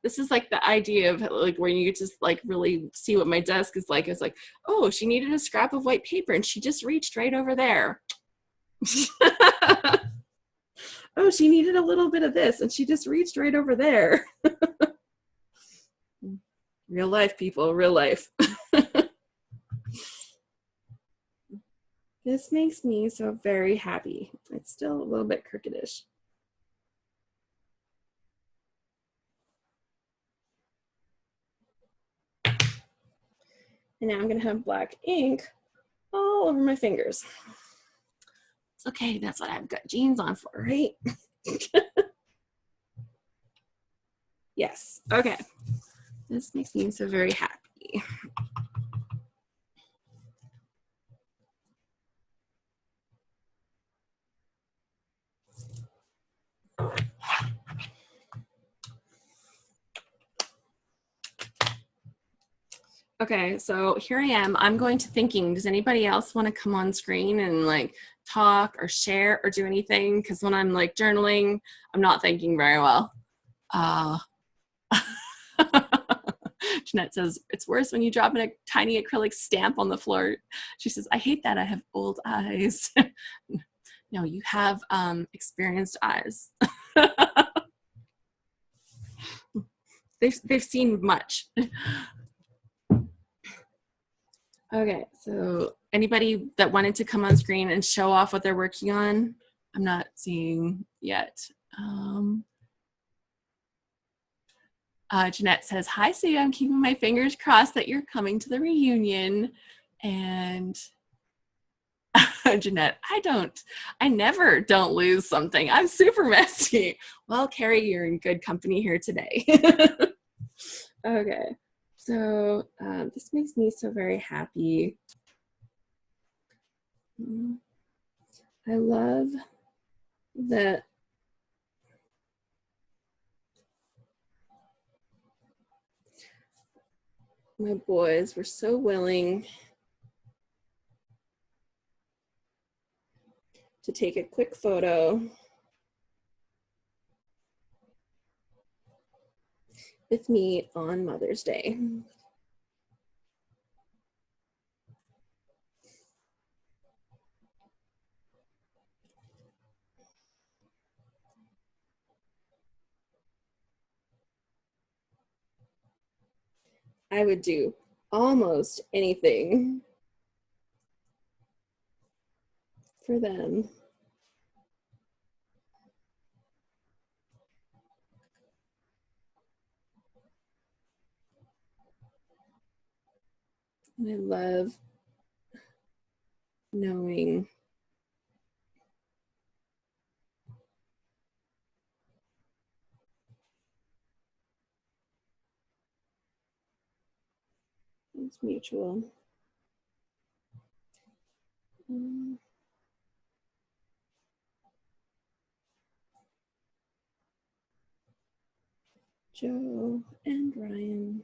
This is like the idea of like where you just like really see what my desk is like. It's like, oh, she needed a scrap of white paper and she just reached right over there. Oh, she needed a little bit of this and she just reached right over there. Real life, people, real life. This makes me so very happy. It's still a little bit crookedish. And now I'm gonna have black ink all over my fingers. It's okay, that's what I've got jeans on for, right? Yes, okay. This makes me so very happy. Okay, so here I am. I'm going to thinking, does anybody else want to come on screen and like talk or share or do anything? Because when I'm like journaling, I'm not thinking very well. Jeanette says, it's worse when you drop in a tiny acrylic stamp on the floor. She says, I hate that. I have old eyes. No, you have experienced eyes. They've seen much. Okay, so anybody that wanted to come on screen and show off what they're working on? I'm not seeing yet. Jeanette says, hi, Sue. I'm keeping my fingers crossed that you're coming to the reunion. And Jeanette, I never don't lose something. I'm super messy. Well, Carrie, you're in good company here today. Okay, so this makes me so very happy. I love that my boys were so willing to take a quick photo with me on Mother's Day. I would do almost anything for them. And I love knowing it's mutual. Joe and Ryan.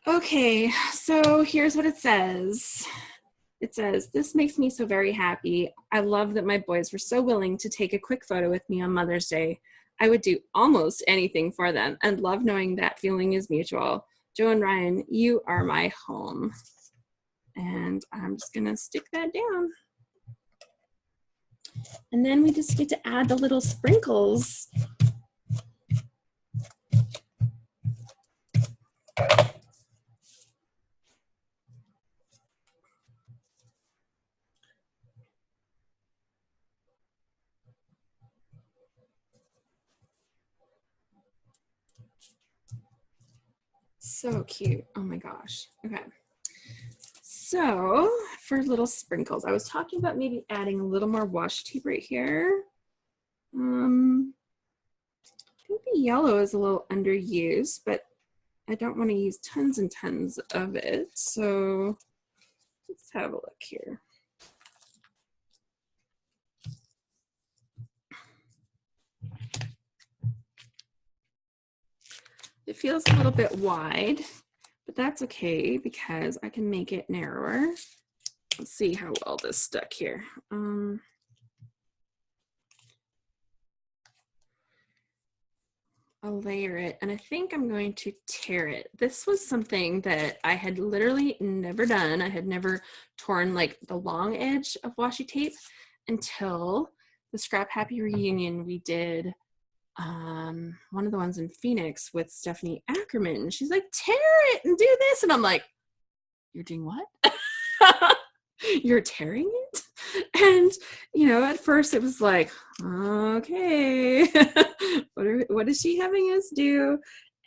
Okay, so here's what it says. It says, this makes me so very happy. I love that my boys were so willing to take a quick photo with me on Mother's Day. I would do almost anything for them and love knowing that feeling is mutual. Joe and Ryan, you are my home. And I'm just gonna stick that down. And then we just get to add the little sprinkles So cute. Oh my gosh. Okay. So for little sprinkles, I was talking about maybe adding a little more washi tape right here. I think the yellow is a little underused, but I don't want to use tons and tons of it. So let's have a look here. It feels a little bit wide, but that's okay because I can make it narrower. Let's see how well this stuck here. I'll layer it, and I think I'm going to tear it. This was something that I had literally never done. I had never torn like the long edge of washi tape until the ScrapHappy reunion we did. One of the ones in Phoenix with Stephanie Ackerman. She's like, tear it and do this. And I'm like, you're doing what? You're tearing it? And, you know, at first it was like, okay, what is she having us do?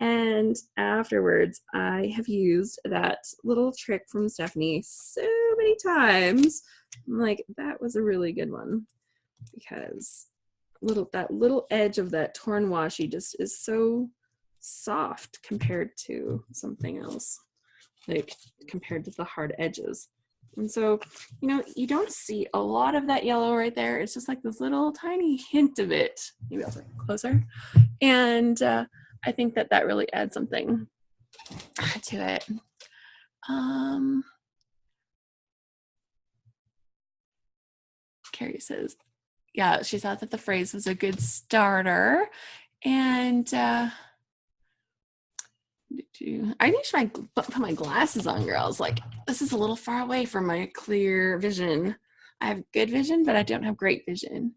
And afterwards, I have used that little trick from Stephanie so many times. I'm like, that was a really good one because that little edge of that torn washi just is so soft compared to something else, like compared to the hard edges. And so, you know, you don't see a lot of that yellow right there. It's just like this little tiny hint of it. Maybe I'll bring it closer. And I think that that really adds something to it. Carrie says, yeah, she thought that the phrase was a good starter. And I need to put my glasses on, girls. Like, this is a little far away from my clear vision. I have good vision, but I don't have great vision.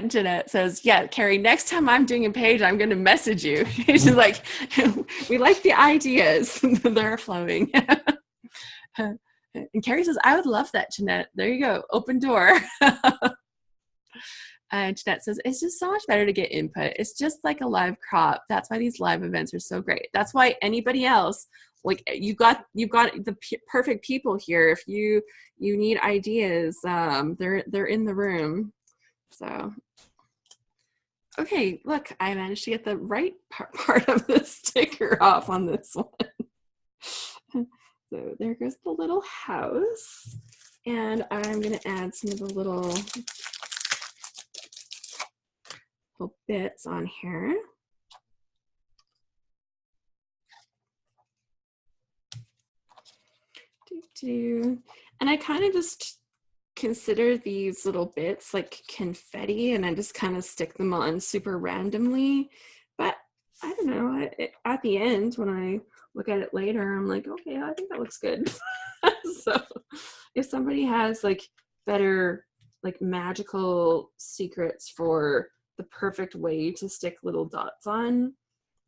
Jeanette says, yeah, Carrie, next time I'm doing a page, I'm going to message you. She's like, we like the ideas. They're flowing. And Carrie says, I would love that, Jeanette. There you go. Open door. And Jeanette says, it's just so much better to get input. It's just like a live crop. That's why these live events are so great. That's why anybody else, like you've got the perfect people here. If you need ideas, they're in the room. So, okay, look, I managed to get the right part of the sticker off on this one. So there goes the little house. And I'm going to add some of the little bits on here. And I kind of just consider these little bits like confetti, and I just kind of stick them on super randomly. But I don't know, at the end when I look at it later, I'm like, okay, I think that looks good. So if somebody has like better like magical secrets for the perfect way to stick little dots on,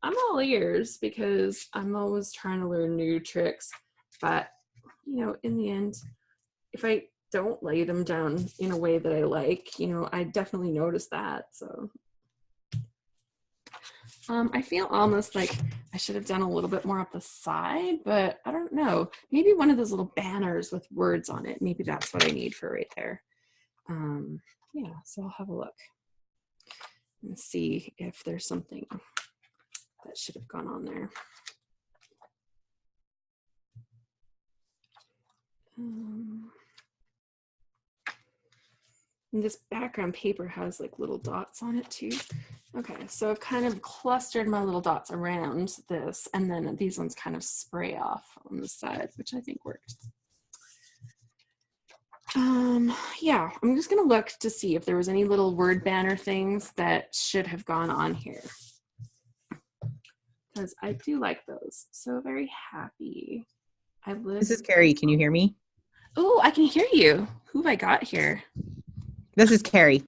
I'm all ears because I'm always trying to learn new tricks. But you know, in the end, if I don't lay them down in a way that I like, you know, I definitely notice that. So I feel almost like I should have done a little bit more up the side, but I don't know. Maybe one of those little banners with words on it. Maybe that's what I need for right there. Yeah, so I'll have a look and see if there's something that should have gone on there. And this background paper has like little dots on it too. Okay, so I've kind of clustered my little dots around this, and then these ones kind of spray off on the side, which I think worked. Yeah, I'm just gonna look to see if there was any little word banner things that should have gone on here, because I do like those. So very happy. This is Carrie. Can you hear me? Oh, I can hear you. Who have I got here? This is Carrie.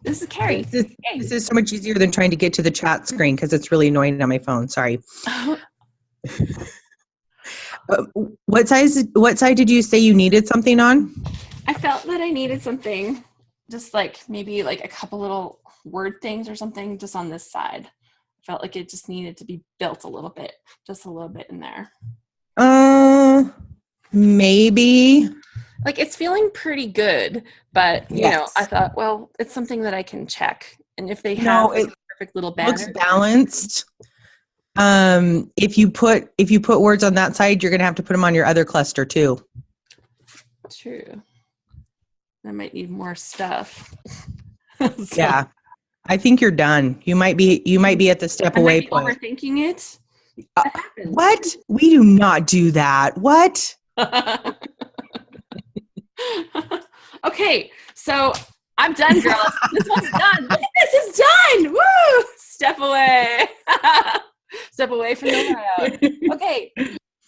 This is Carrie. This is so much easier than trying to get to the chat screen because it's really annoying on my phone. Sorry. What side did you say you needed something on? I felt that I needed something, just like maybe like a couple little word things or something just on this side. I felt like it just needed to be built a little bit, just a little bit in there. Maybe. Like it's feeling pretty good, but you Yes. know, I thought, well, it's something that I can check. And if they have like, a perfect little banner, looks balanced. If you put words on that side, you're gonna have to put them on your other cluster too. True. I might need more stuff. Yeah, I think you're done. You might be at the step away point. Overthinking it. What? We do not do that. What? Okay, so I'm done, girls. This one's done. Look at this, it's done. Woo! Step away. Step away from the layout. Okay,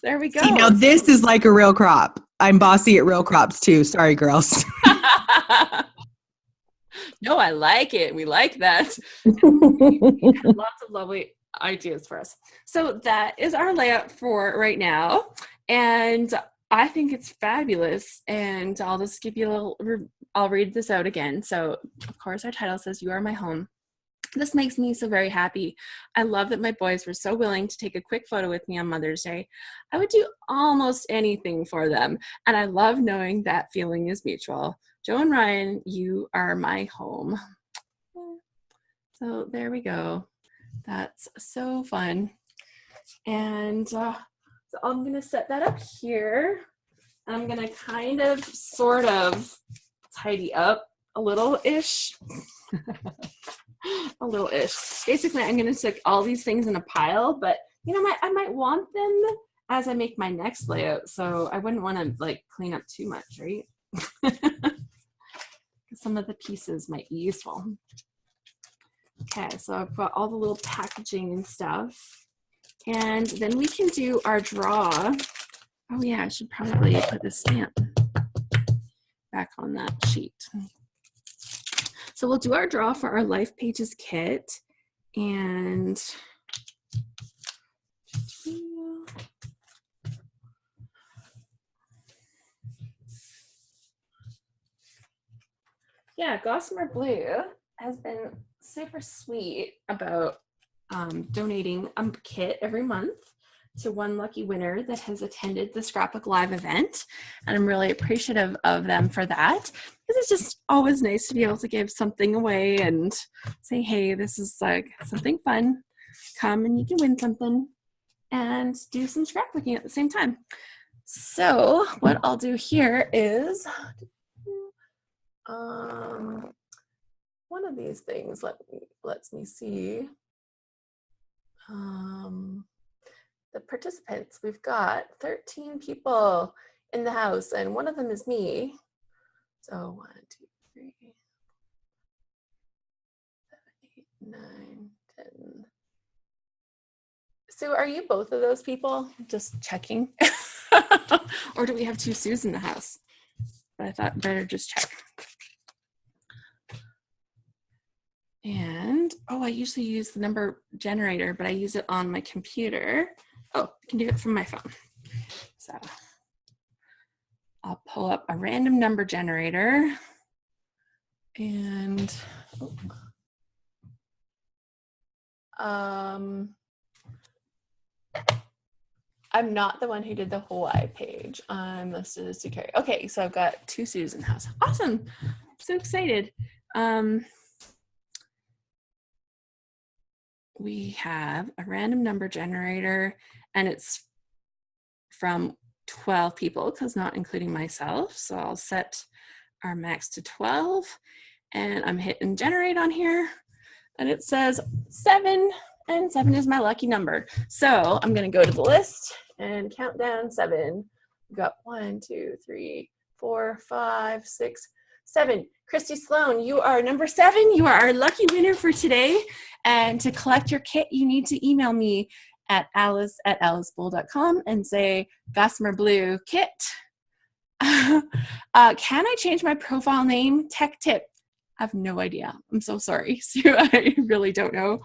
there we go. See, now this is like a real crop. I'm bossy at real crops too. Sorry, girls. No, I like it. We like that. Lots of lovely ideas for us. So that is our layout for right now. And I think it's fabulous. And I'll just give you a little, I'll read this out again. So of course our title says, "You Are My Home." This makes me so very happy. I love that my boys were so willing to take a quick photo with me on Mother's Day. I would do almost anything for them. And I love knowing that feeling is mutual. Joe and Ryan, you are my home. So there we go. That's so fun. And so I'm going to set that up here. I'm going to kind of sort of tidy up a little-ish. A little-ish. Basically, I'm going to stick all these things in a pile, but you know, I might want them as I make my next layout, so I wouldn't want to like clean up too much, right? Some of the pieces might be useful. Okay, so I've got all the little packaging and stuff, and then we can do our draw. Oh yeah, I should probably put the stamp back on that sheet. So we'll do our draw for our Life Pages kit, and yeah, Gossamer Blue has been super sweet about donating a kit every month to one lucky winner that has attended the Scrapbook Live event. And I'm really appreciative of them for that, because it's just always nice to be able to give something away and say, hey, this is like something fun. Come and you can win something and do some scrapbooking at the same time. So what I'll do here is one of these things lets me see the participants. We've got 13 people in the house, and one of them is me. So 1, 2, 3, 7, 8, 9, 10. Sue, are you both of those people? Just checking. Or do we have 2 Sues in the house? But I thought better just check. And, oh, I usually use the number generator, but I use it on my computer. Oh, I can do it from my phone. So I'll pull up a random number generator. And, I'm not the one who did the Hawaii page. I'm listed as Sue Carey. Okay, so I've got 2 Sues in the house. Awesome. So excited. We have a random number generator, and it's from 12 people, because not including myself. So I'll set our max to 12, and I'm hitting generate on here, and it says 7, and 7 is my lucky number. So I'm going to go to the list and count down 7. We've got 1, 2, 3, 4, 5, 6, 7. Christy Sloan, you are number 7. You are our lucky winner for today. And to collect your kit, you need to email me at alice@alicebowl.com and say Gossamer Blue kit. Can I change my profile name? Tech tip. I have no idea. I'm so sorry. So I really don't know.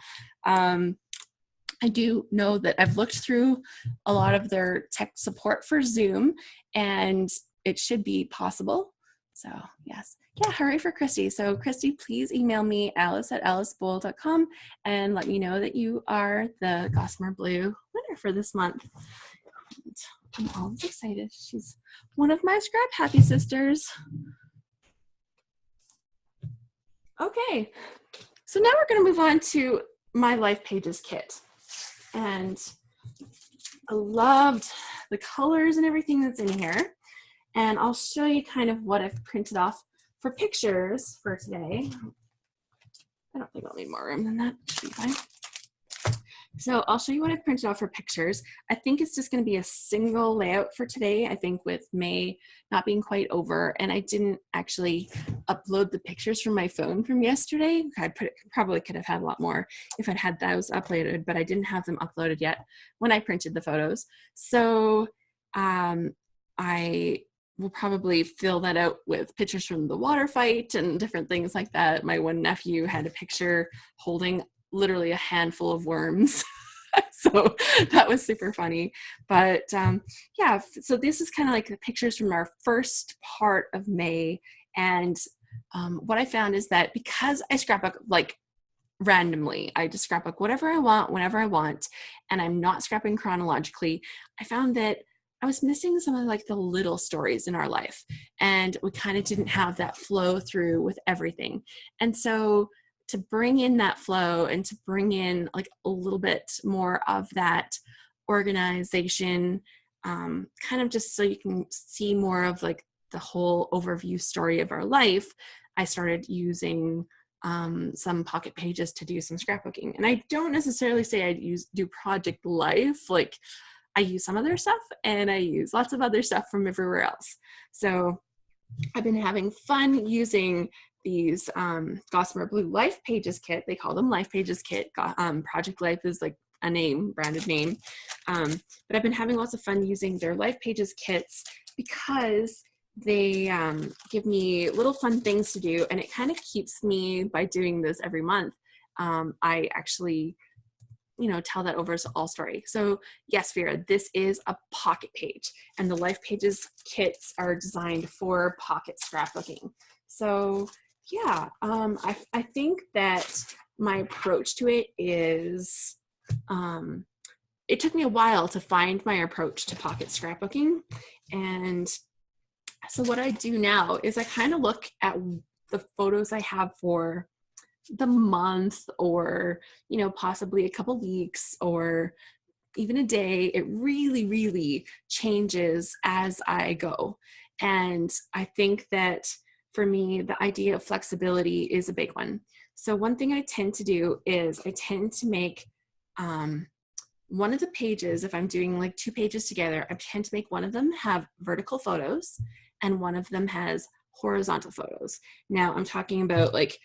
I do know that I've looked through a lot of their tech support for Zoom, and it should be possible. So yes. Yeah, hooray for Christy. So Christy, please email me, alice@alicebowl.com, and let me know that you are the Gossamer Blue winner for this month. And I'm always excited. She's one of my ScrapHappy sisters. Okay, so now we're going to move on to my Life Pages kit. And I loved the colors and everything that's in here. And I'll show you kind of what I've printed off for pictures for today. I don't think I'll need more room than that. Should be fine. So I'll show you what I've printed off for pictures. I think it's just going to be a single layout for today. I think with May not being quite over, and I didn't actually upload the pictures from my phone from yesterday. Probably could have had a lot more if I'd had those uploaded, but I didn't have them uploaded yet when I printed the photos. So I will probably fill that out with pictures from the water fight and different things like that. My one nephew had a picture holding literally a handful of worms. So that was super funny. But yeah, so this is kind of like the pictures from our first part of May. And what I found is that because I scrapbook like randomly, I just scrapbook whatever I want, whenever I want, and I'm not scrapping chronologically, I found that I was missing some of like the little stories in our life, and we kind of didn't have that flow through with everything. And so to bring in that flow and to bring in like a little bit more of that organization, kind of just so you can see more of like the whole overview story of our life, I started using some pocket pages to do some scrapbooking. And I don't necessarily say I do Project Life, like I use some of their stuff and I use lots of other stuff from everywhere else. So I've been having fun using these Gossamer Blue Life Pages kit. They call them Life Pages kit. Project Life is like a name, branded name. But I've been having lots of fun using their Life Pages kits because they give me little fun things to do, and it kind of keeps me, by doing this every month, I actually tell that overall story. So yes, Vera, this is a pocket page, and the Life Pages kits are designed for pocket scrapbooking. So yeah, I think that my approach to it is, it took me a while to find my approach to pocket scrapbooking. And so what I do now is I kind of look at the photos I have for the month, or possibly a couple weeks, or even a day. It really, really changes as I go. And I think that for me, the idea of flexibility is a big one. So one thing I tend to do is I tend to make one of the pages, if I'm doing like 2 pages together, I tend to make one of them have vertical photos and one of them has horizontal photos. Now I'm talking about like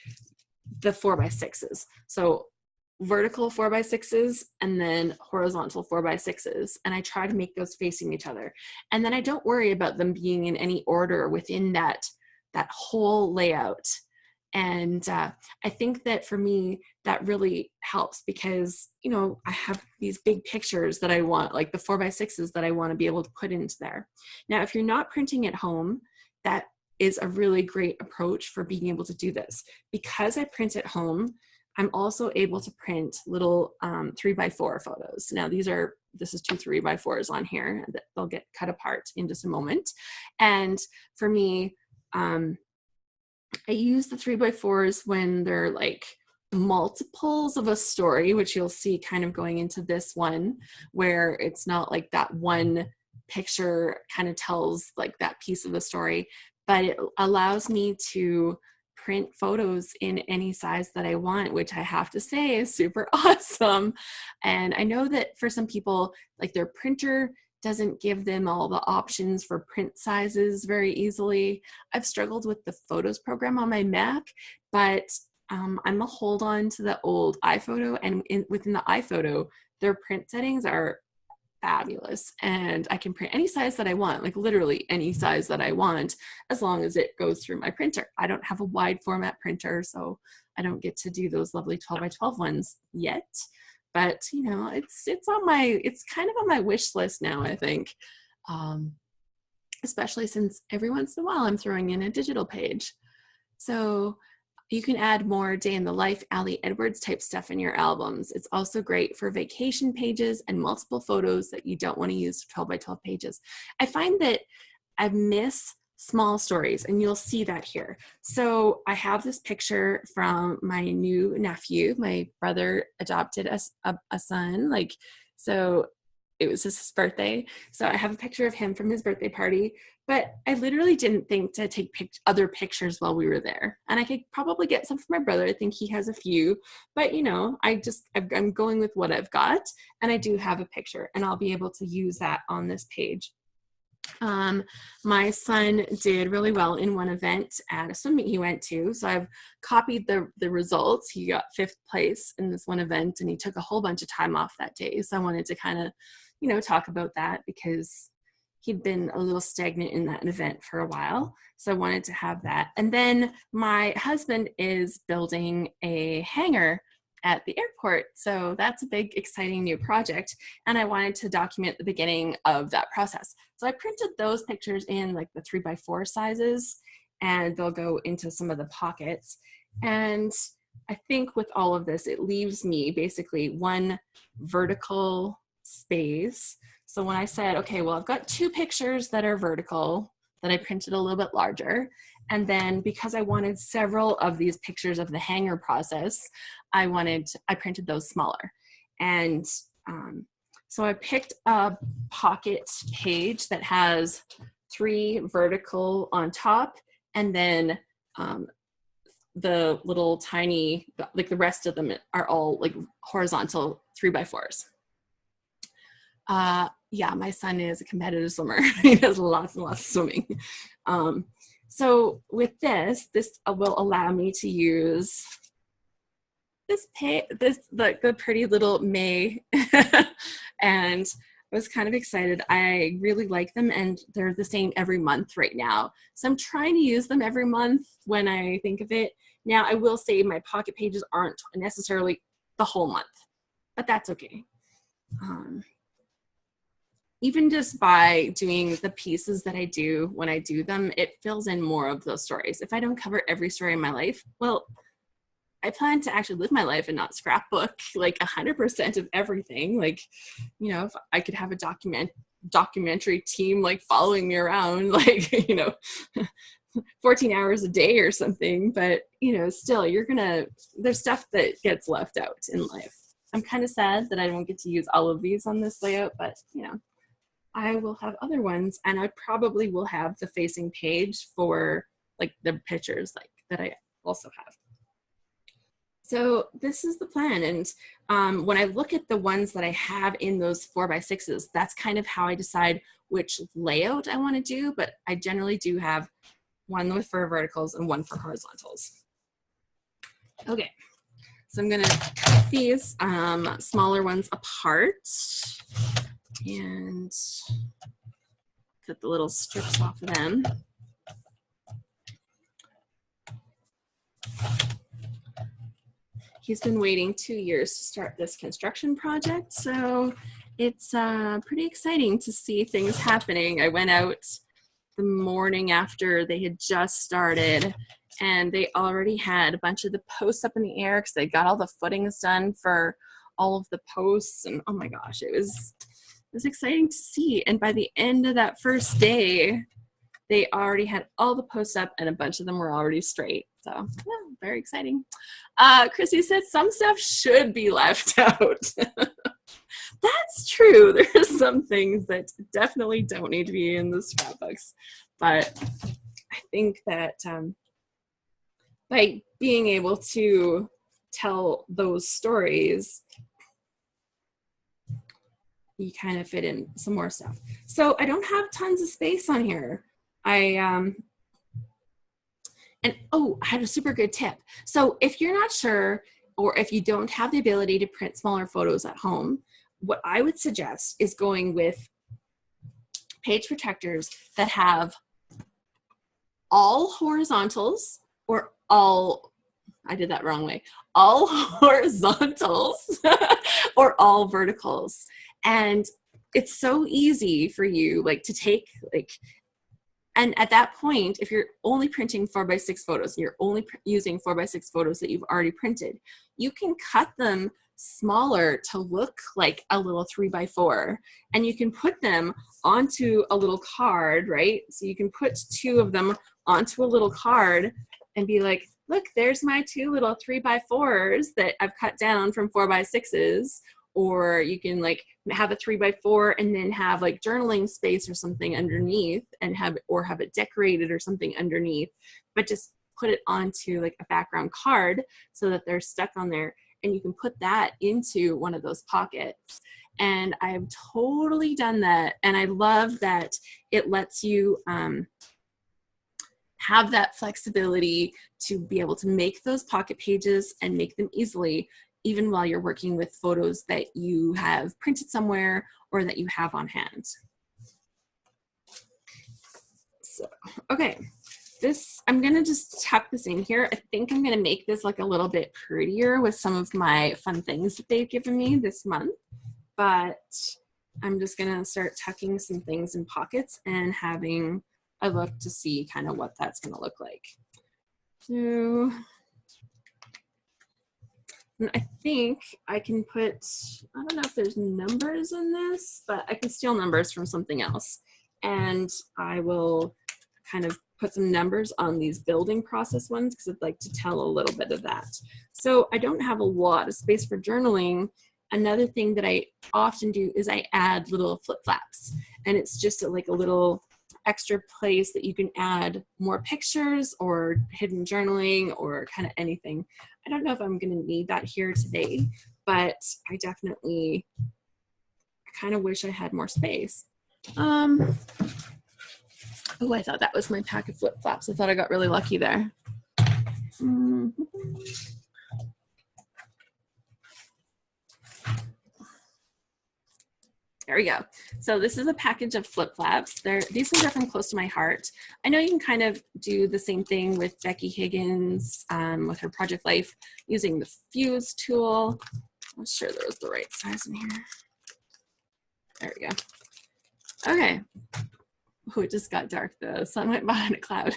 the 4x6s. So vertical 4x6s and then horizontal 4x6s. And I try to make those facing each other. And then I don't worry about them being in any order within that whole layout. And I think that for me, that really helps because, I have these big pictures that I want, like the 4x6s that I want to be able to put into there. Now, if you're not printing at home, that is a really great approach for being able to do this. Because I print at home, I'm also able to print little 3x4 photos. Now this is 2 3x4s on here that they'll get cut apart in just a moment. And for me, I use the 3x4s when they're like multiples of a story, which you'll see kind of going into this one, where it's not like that one picture kind of tells like that piece of the story, but it allows me to print photos in any size that I want, which I have to say is super awesome. And I know that for some people, like their printer doesn't give them all the options for print sizes very easily. I've struggled with the Photos program on my Mac, but I'm a hold on to the old iPhoto, and within the iPhoto, their print settings are fabulous. And I can print any size that I want, like literally any size that I want, as long as it goes through my printer. I don't have a wide format printer, so I don't get to do those lovely 12 by 12 ones yet. But you know, it's kind of on my wish list now, I think. Especially since every once in a while I'm throwing in a digital page. So you can add more day in the life, Allie Edwards type stuff in your albums. It's also great for vacation pages and multiple photos that you don't want to use 12 by 12 pages. I find that I miss small stories, and you'll see that here. So I have this picture from my new nephew. My brother adopted a son, so it was his birthday. So I have a picture of him from his birthday party, but I literally didn't think to take other pictures while we were there. And I could probably get some from my brother. I think he has a few, but you know, I'm going with what I've got, and I do have a picture, and I'll be able to use that on this page. My son did really well in one event at a swim meet he went to. So I've copied the results. He got 5th place in this one event, and he took a whole bunch of time off that day. So I wanted to kind of, you know, talk about that because he'd been a little stagnant in that event for a while. So I wanted to have that. And then my husband is building a hangar at the airport. So that's a big, exciting new project. And I wanted to document the beginning of that process. So I printed those pictures in like the 3x4 sizes, and they'll go into some of the pockets. And I think with all of this, it leaves me basically one vertical space. So when I said, okay, well, I've got 2 pictures that are vertical that I printed a little bit larger. And then because I wanted several of these pictures of the hanger process, I printed those smaller. And so I picked a pocket page that has 3 vertical on top, and then the little tiny, like the rest of them are all like horizontal 3x4s. Yeah, my son is a competitive swimmer. He does lots and lots of swimming. So with this will allow me to use the pretty little May, and I was kind of excited. I really like them, and they're the same every month right now. So I'm trying to use them every month when I think of it. Now, I will say my pocket pages aren't necessarily the whole month, but that's okay. Even just by doing the pieces that I do when I do them, it fills in more of those stories. If I don't cover every story in my life, well, I plan to actually live my life and not scrapbook like 100% of everything. Like, you know, if I could have a documentary team like following me around, like, you know, 14 hours a day or something, but you know, still there's stuff that gets left out in life. I'm kind of sad that I don't get to use all of these on this layout, but you know, I will have other ones, and I probably will have the facing page for like the pictures like that I also have. So this is the plan. And when I look at the ones that I have in those 4x6s, that's kind of how I decide which layout I want to do, but I generally do have one for verticals and one for horizontals. Okay, so I'm gonna cut these smaller ones apart and cut the little strips off of them. He's been waiting 2 years to start this construction project, so it's pretty exciting to see things happening. I went out the morning after they had just started, and they already had a bunch of the posts up in the air because they got all the footings done for all of the posts, and oh my gosh, it was exciting to see. And by the end of that first day, they already had all the posts up, and a bunch of them were already straight. So yeah, very exciting. Chrissy said some stuff should be left out. That's true. There's some things that definitely don't need to be in the scrapbooks, but I think that by being able to tell those stories, you kind of fit in some more stuff. So I don't have tons of space on here. I had a super good tip. So if you're not sure, or if you don't have the ability to print smaller photos at home, what I would suggest is going with page protectors that have all horizontals or all, I did that wrong way, all horizontals or all verticals. And it's so easy for you like to take like, and at that point, if you're only printing 4x6 photos, you're only using 4x6 photos that you've already printed, you can cut them smaller to look like a little 3x4, and you can put them onto a little card, right? So you can put 2 of them onto a little card and be like, look, there's my 2 little 3x4s that I've cut down from 4x6s. Or you can like have a 3x4 and then have like journaling space or something underneath and have it decorated or something underneath, but just put it onto like a background card so that they're stuck on there, and you can put that into one of those pockets. And I've totally done that, and I love that it lets you have that flexibility to be able to make those pocket pages and make them easily, even while you're working with photos that you have printed somewhere or that you have on hand. So, okay, I'm gonna just tuck this in here. I think I'm gonna make this like a little bit prettier with some of my fun things that they've given me this month, but I'm just gonna start tucking some things in pockets and having a look to see kind of what that's gonna look like. So, and I think I can put, I don't know if there's numbers in this, but I can steal numbers from something else. And I will kind of put some numbers on these building process ones because I'd like to tell a little bit of that. So I don't have a lot of space for journaling. Another thing that I often do is I add little flip flaps, and it's just like a little extra place that you can add more pictures or hidden journaling or kind of anything. I don't know if I'm going to need that here today, but I definitely kind of wish I had more space. Oh, I thought that was my pack of flip flops. I thought I got really lucky there. There we go. So this is a package of flip flaps. These ones are from close to my heart. I know you can kind of do the same thing with Becky Higgins with her Project Life using the Fuse tool. I'm sure there was the right size in here. There we go. Okay. Oh, it just got dark. The sun went behind a cloud.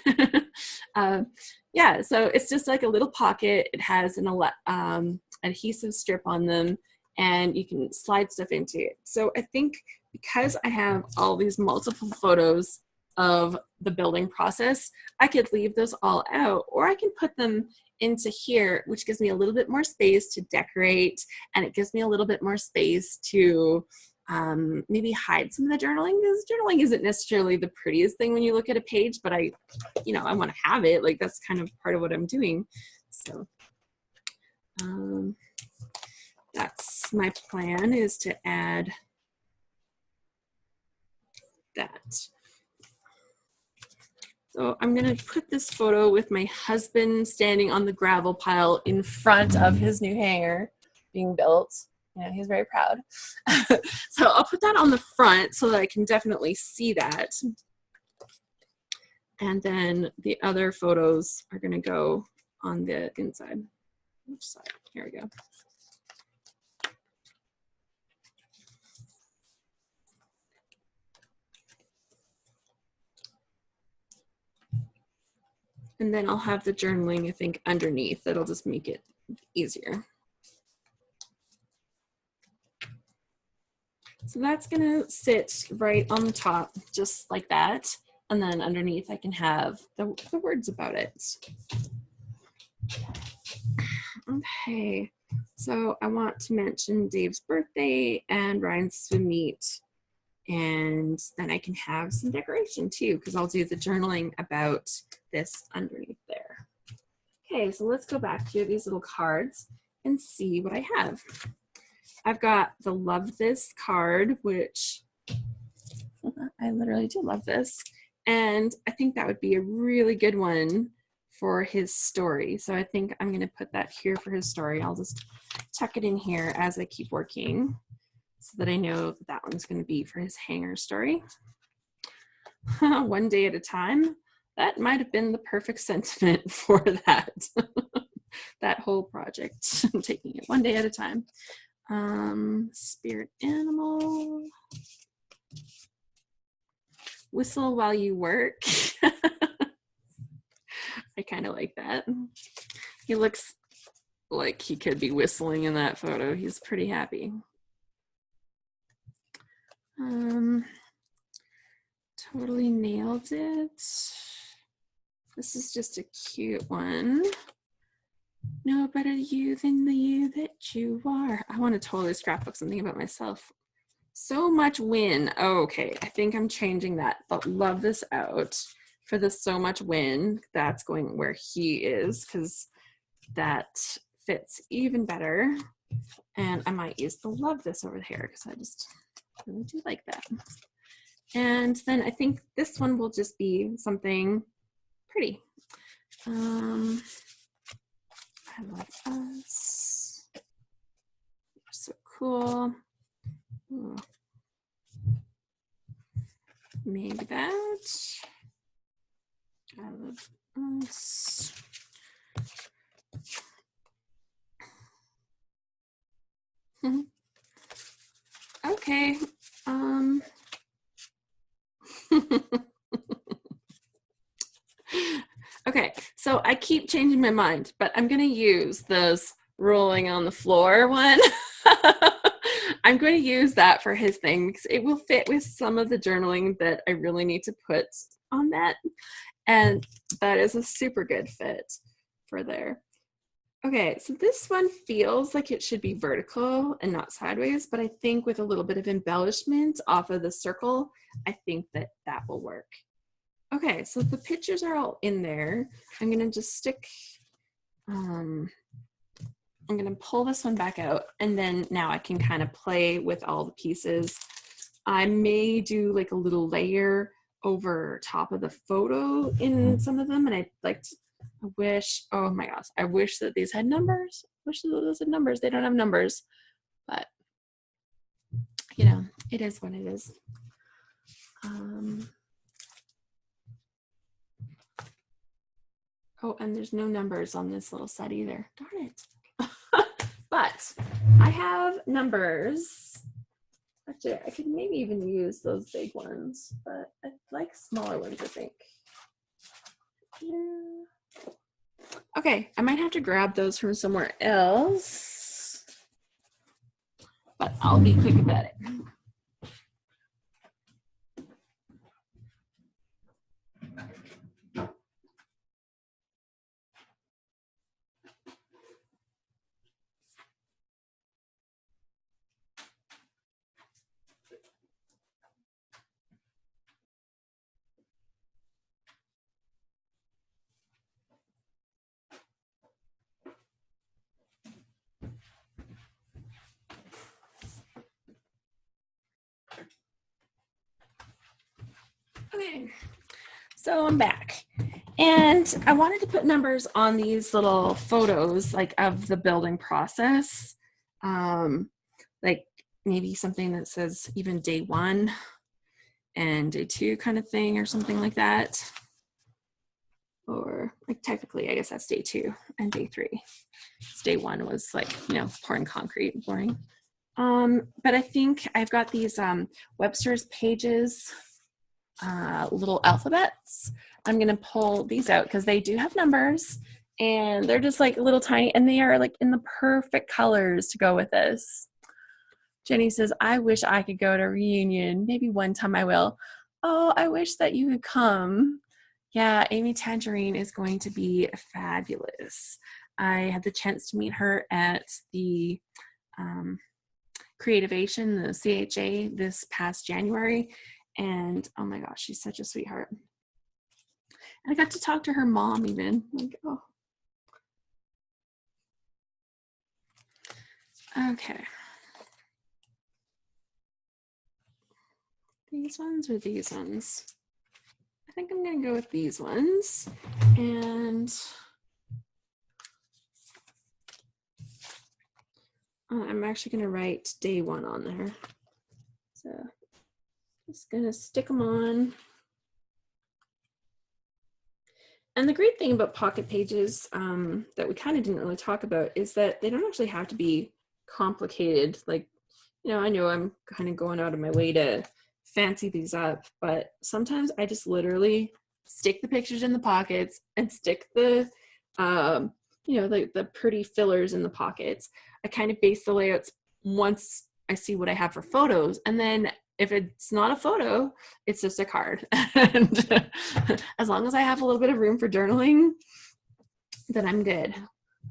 Yeah, so it's just like a little pocket. It has an adhesive strip on them, and you can slide stuff into it. So I think because I have all these multiple photos of the building process, I could leave those all out, or I can put them into here, which gives me a little bit more space to decorate, and it gives me a little bit more space to maybe hide some of the journaling, because journaling isn't necessarily the prettiest thing when you look at a page, but I want to have it. Like, that's kind of part of what I'm doing. So that's my plan, is to add that. So I'm gonna put this photo with my husband standing on the gravel pile in front of his new hangar being built. Yeah, he's very proud. So I'll put that on the front so that I can definitely see that. And then the other photos are gonna go on the inside. Which side? Here we go. And then I'll have the journaling, I think, underneath. That'll just make it easier. So that's gonna sit right on the top, just like that. And then underneath I can have the words about it. Okay, so I want to mention Dave's birthday and Ryan's swim meet. And then I can have some decoration too, because I'll do the journaling about this underneath there. Okay, so let's go back to these little cards and see what I have. I've got the Love This card, which I literally do love this. And I think that would be a really good one for his story. So I think I'm going to put that here for his story. I'll just tuck it in here as I keep working. so that I know that that one's going to be for his hanger story. One day at a time. That might have been the perfect sentiment for that. That whole project, taking it one day at a time. Spirit animal. Whistle while you work. I kind of like that. He looks like he could be whistling in that photo. He's pretty happy. Totally nailed it. This is just a cute one. No better you than the you that you are. I want to totally scrapbook something about myself. So much win. Oh, okay, I think I'm changing that, but love this out for the so much win. That's going where he is because that fits even better. And I might use the love this over here because I just really do like that. And then I think this one will just be something pretty. I love us. You're so cool. Ooh. Maybe that. I love us. Okay. Okay, so I keep changing my mind, but I'm going to use this rolling on the floor one. I'm going to use that for his thing because it will fit with some of the journaling that I really need to put on that. And that is a super good fit for there. Okay, so this one feels like it should be vertical and not sideways, but I think with a little bit of embellishment off of the circle, I think that that will work. Okay, so the pictures are all in there. I'm gonna just stick, I'm gonna pull this one back out, and then now I can kind of play with all the pieces. I may do like a little layer over top of the photo in some of them, and I'd like to, I wish, oh my gosh, I wish that these had numbers. I wish that those had numbers. They don't have numbers, but you know, it is what it is. Oh, and there's no numbers on this little set either. Darn it. But I have numbers. Actually, I could maybe even use those big ones, but I like smaller ones, I think. Yeah. Okay, I might have to grab those from somewhere else, but I'll be quick about it. Okay, so I'm back. And I wanted to put numbers on these little photos, like of the building process. Like maybe something that says even day 1 and day 2 kind of thing, or something like that. Or like technically, I guess that's day 2 and day 3. Day 1 was like, you know, pouring concrete, boring. But I think I've got these Webster's Pages little alphabets. I'm gonna pull these out because they do have numbers and they're just like little tiny, and they are like in the perfect colors to go with this. Jenny says, I wish I could go to a reunion. Maybe one time I will. Oh, I wish that you could come. Yeah, Amy Tangerine is going to be fabulous. I had the chance to meet her at the Creativation, the CHA, this past January. And oh my gosh, she's such a sweetheart. And I got to talk to her mom even. Like, oh. Okay. These ones or these ones? I think I'm gonna go with these ones. And I'm actually going to write day 1 on there. So just going to stick them on. And the great thing about pocket pages that we kind of didn't really talk about is that they don't actually have to be complicated. Like, you know, I know I'm kind of going out of my way to fancy these up, but sometimes I just literally stick the pictures in the pockets and stick the, you know, the pretty fillers in the pockets. I kind of base the layouts once I see what I have for photos, and then if it's not a photo, it's just a card. And as long as I have a little bit of room for journaling, then I'm good.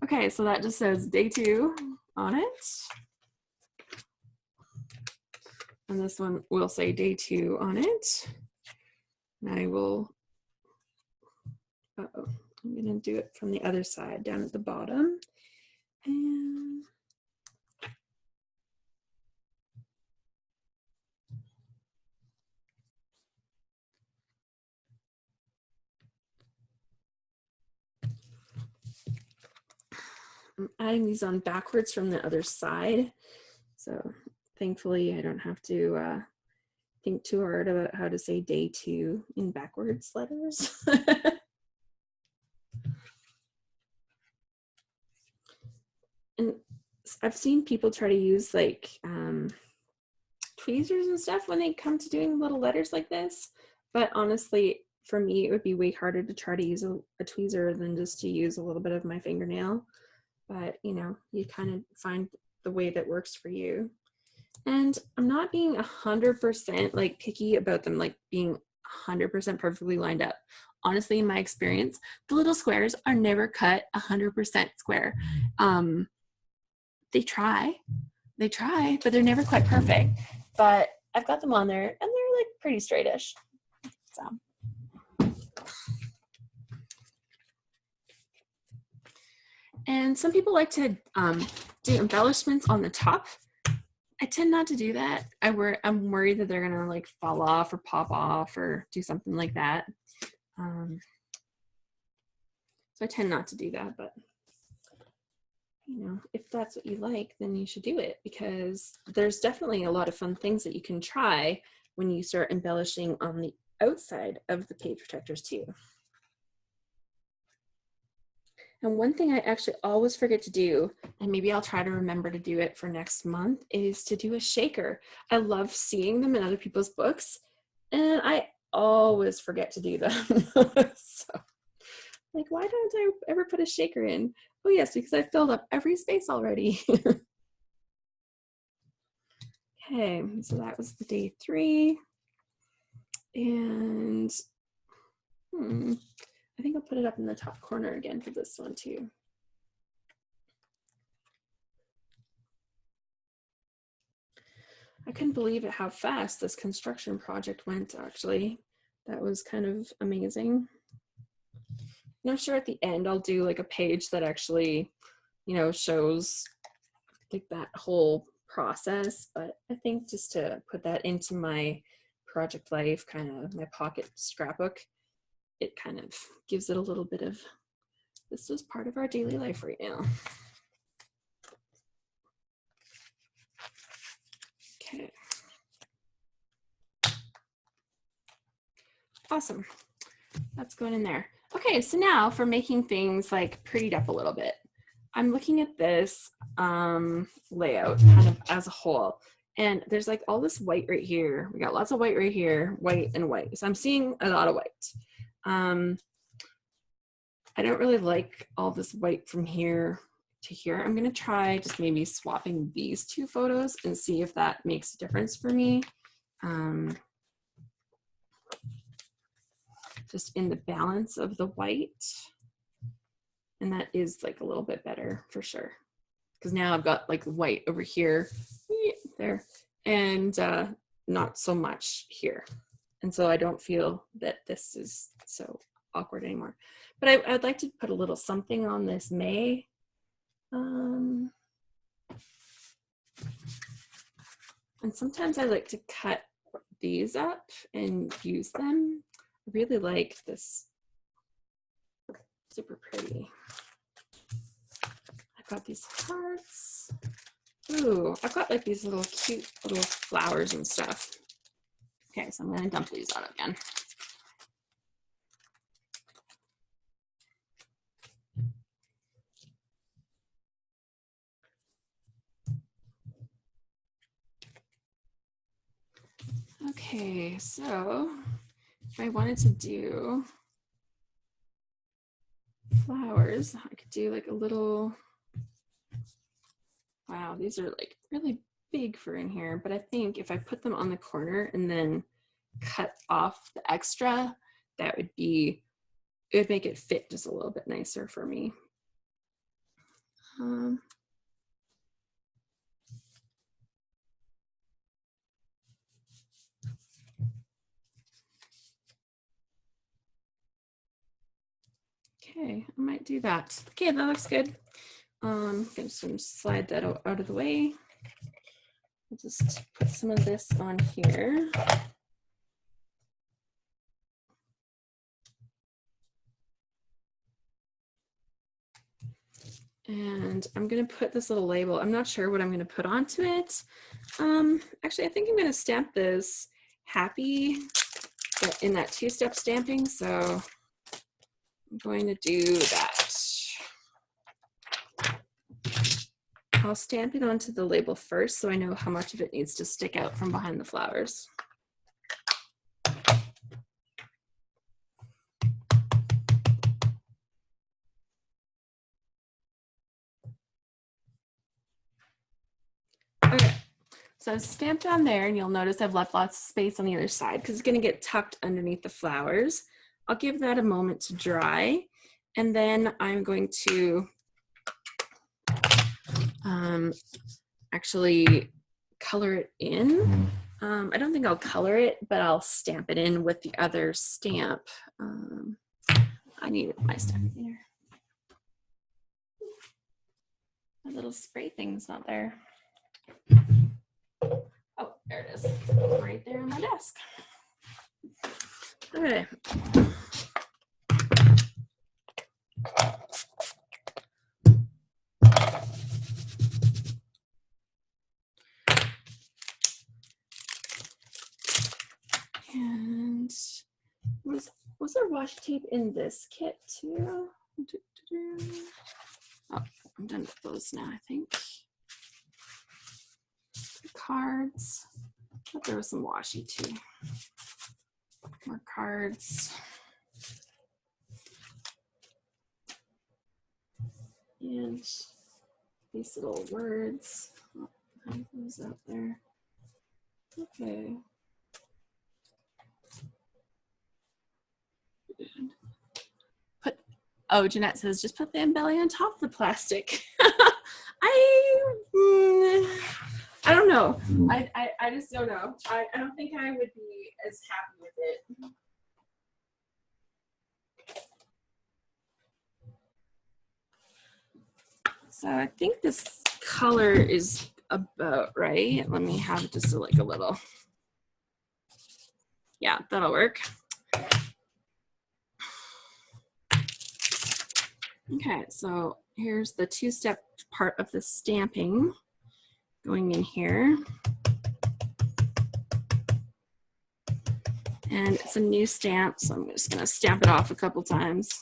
Okay, so that just says day 2 on it. And this one will say day 2 on it. And I will, uh-oh, I'm gonna do it from the other side down at the bottom. And I'm adding these on backwards from the other side. So thankfully I don't have to think too hard about how to say day 2 in backwards letters. And I've seen people try to use like tweezers and stuff when they come to doing little letters like this. But honestly, for me, it would be way harder to try to use a tweezer than just to use a little bit of my fingernail. But, you know, you kind of find the way that works for you. And I'm not being 100% like picky about them, like being 100% perfectly lined up. Honestly, in my experience, the little squares are never cut 100% square. They try, but they're never quite perfect. But I've got them on there and they're like pretty straightish. So. And some people like to do embellishments on the top. I tend not to do that. I'm worried that they're gonna like fall off or pop off or do something like that. So I tend not to do that, but you know, if that's what you like, then you should do it, because there's definitely a lot of fun things that you can try when you start embellishing on the outside of the page protectors too. And one thing I actually always forget to do, and maybe I'll try to remember to do it for next month, is to do a shaker. I love seeing them in other people's books, and I always forget to do them. So, like, why don't I ever put a shaker in? Oh yes, because I filled up every space already. Okay, so that was the day 3. And I think I'll put it up in the top corner again for this one too. I couldn't believe it how fast this construction project went, actually. That was kind of amazing. I'm not sure at the end I'll do like a page that actually, you know, shows like that whole process, but I think just to put that into my project life, kind of my pocket scrapbook, it kind of gives it a little bit of, this is part of our daily life right now. Okay. Awesome. That's going in there. Okay, so now for making things like prettied up a little bit. I'm looking at this layout kind of as a whole, and there's like all this white right here. We got lots of white right here, white and white. So I'm seeing a lot of white. I don't really like all this white from here to here. I'm gonna try just maybe swapping these 2 photos and see if that makes a difference for me. Just in the balance of the white. And that is like a little bit better for sure. Because now I've got like white over here, there, and not so much here. And so I don't feel that this is so awkward anymore. But I'd like to put a little something on this May. And sometimes I like to cut these up and use them. I really like this. Super pretty. I've got these hearts. Ooh, I've got like these little cute little flowers and stuff. Okay, so I'm gonna dump these out again. Okay, so if I wanted to do flowers, I could do like a little, wow, these are like really big for in here, but I think if I put them on the corner and then cut off the extra, that would be, it would make it fit just a little bit nicer for me. Okay, I might do that. Okay, that looks good. I'm just gonna slide that out of the way. I'll just put some of this on here. And I'm gonna put this little label. I'm not sure what I'm gonna put onto it. Actually, I think I'm gonna stamp this happy in that two-step stamping. So I'm going to do that. I'll stamp it onto the label first so I know how much of it needs to stick out from behind the flowers. Okay, so I've stamped on there, and you'll notice I've left lots of space on the other side because it's going to get tucked underneath the flowers. I'll give that a moment to dry, and then I'm going to actually color it in. I don't think I'll color it, but I'll stamp it in with the other stamp. I need my stamp here. My little spray thing's not there. Oh, there it is, right there on my desk. Okay. And was there washi tape in this kit too? Oh, I'm done with those now, I think. The cards. I thought there was some washi too. More cards. And these little words. Oh, I have those out there. Okay. Oh, Jeanette says, just put the embelly on top of the plastic. I don't know. I just don't know. I don't think I would be as happy with it. So I think this color is about right. Let me have just like a little. Yeah, that'll work. Okay, so here's the two-step part of the stamping going in here. And it's a new stamp, so I'm just gonna stamp it off a couple times.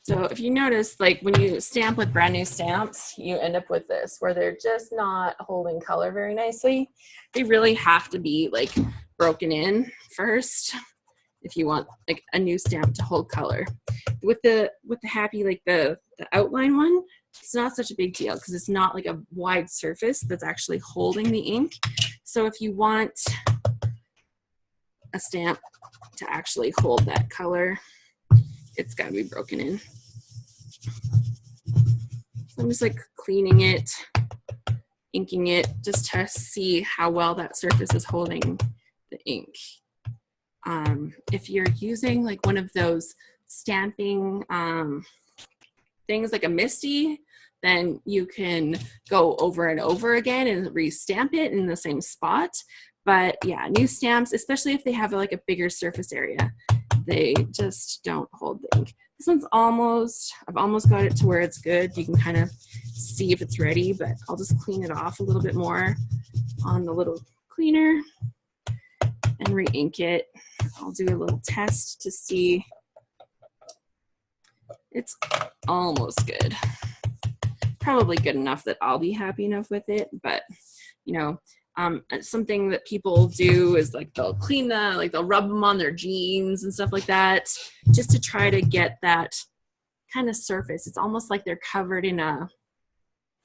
So if you notice, like when you stamp with brand new stamps, you end up with this, where they're just not holding color very nicely. They really have to be like broken in first if you want like a new stamp to hold color. With the happy, like the outline one, it's not such a big deal because it's not like a wide surface that's actually holding the ink. So if you want a stamp to actually hold that color, it's got to be broken in. So I'm just like cleaning it, inking it, just to see how well that surface is holding the ink. If you're using like one of those stamping things like a MISTI, then you can go over and over again and re-stamp it in the same spot. But yeah, new stamps, especially if they have like a bigger surface area, they just don't hold the ink. This one's I've almost got it to where it's good. You can kind of see if it's ready, but I'll just clean it off a little bit more on the little cleaner and re-ink it. I'll do a little test to see. It's almost good. Probably good enough that I'll be happy enough with it, but you know, something that people do is like they'll clean like they'll rub them on their jeans and stuff like that, just to try to get that kind of surface. It's almost like they're covered in a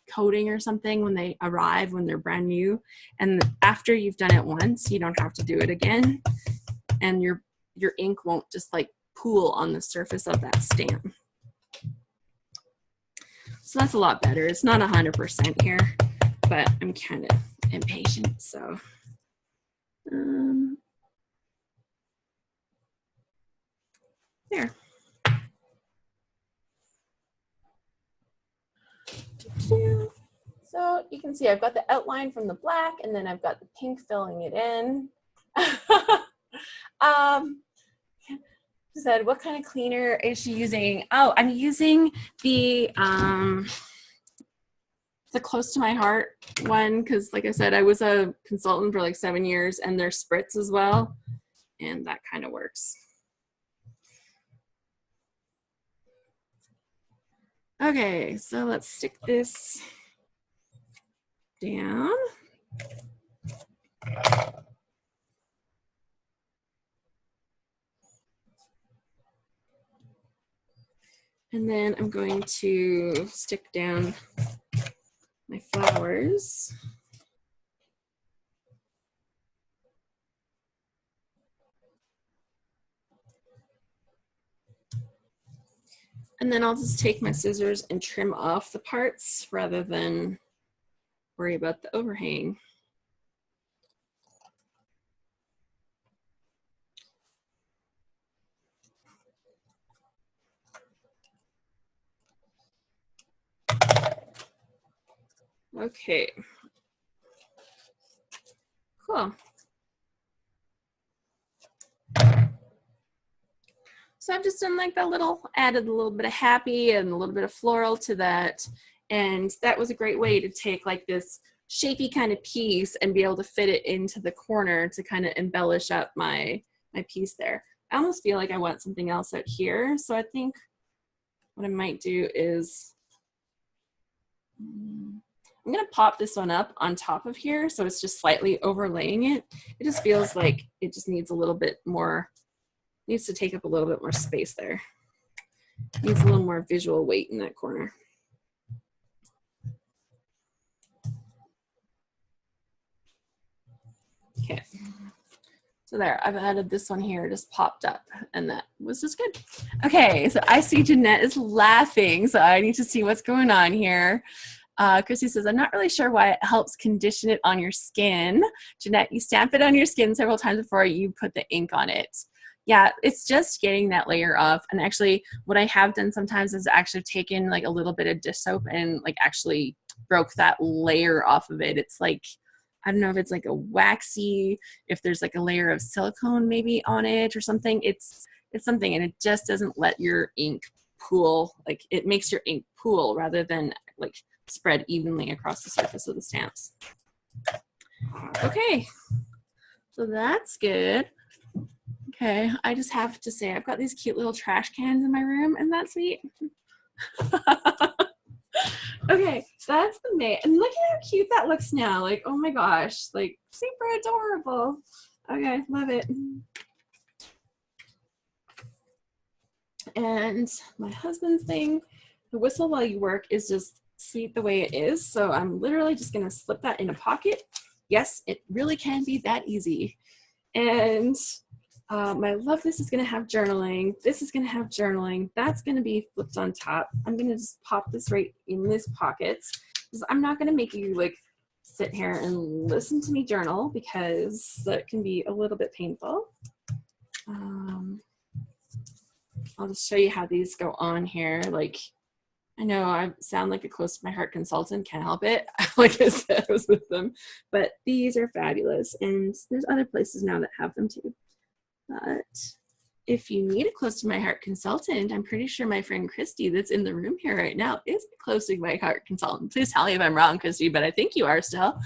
coating or something when they arrive, when they're brand new. And after you've done it once, you don't have to do it again. And your ink won't just like pool on the surface of that stamp. So that's a lot better. It's not 100% here, but I'm kind of impatient, so. There. So you can see I've got the outline from the black, and then I've got the pink filling it in. Said, what kind of cleaner is she using? Oh, I'm using the Close to My Heart one, because like I said, I was a consultant for like 7 years, and they're spritz as well, and that kind of works. Okay, so let's stick this down. And then I'm going to stick down my flowers. And then I'll just take my scissors and trim off the parts rather than worry about the overhang. Okay, cool. So I've just done like that added a little bit of happy and a little bit of floral to that. And that was a great way to take like this shapy kind of piece and be able to fit it into the corner to kind of embellish up my piece there. I almost feel like I want something else out here. So I think what I might do is, I'm gonna pop this one up on top of here so it's just slightly overlaying it. It just feels like it just needs a little bit more, needs to take up a little bit more space there. Needs a little more visual weight in that corner. Okay, so there, I've added this one here, just popped up, and that was just good. Okay, so I see Jeanette is laughing, so I need to see what's going on here. Chrissy says, I'm not really sure why it helps condition it on your skin. Jeanette, you stamp it on your skin several times before you put the ink on it. Yeah, it's just getting that layer off. And actually, what I have done sometimes is actually taken like a little bit of dish soap and like actually broke that layer off of it. It's like, I don't know if it's like a waxy, if there's like a layer of silicone maybe on it or something. It's something, and it just doesn't let your ink pool. Like it makes your ink pool rather than like spread evenly across the surface of the stamps. Okay, so that's good. Okay, I just have to say I've got these cute little trash cans in my room. Isn't that sweet? Okay, that's the May, and look at how cute that looks now. Like, oh my gosh, like super adorable. Okay, love it. And my husband's thing, the whistle while you work, is just sweet the way it is. So I'm literally just gonna slip that in a pocket. Yes, it really can be that easy. And my love this is gonna have journaling. This is gonna have journaling. That's gonna be flipped on top. I'm gonna just pop this right in this pocket, because I'm not gonna make you like sit here and listen to me journal, because that can be a little bit painful. I'll just show you how these go on here. Like, I know I sound like a close to my heart consultant, can't help it. Like I said, I was with them, but these are fabulous. And there's other places now that have them too. But if you need a close to my heart consultant, I'm pretty sure my friend Christy that's in the room here right now is a close to my heart consultant. Please tell me if I'm wrong, Christy, but I think you are still.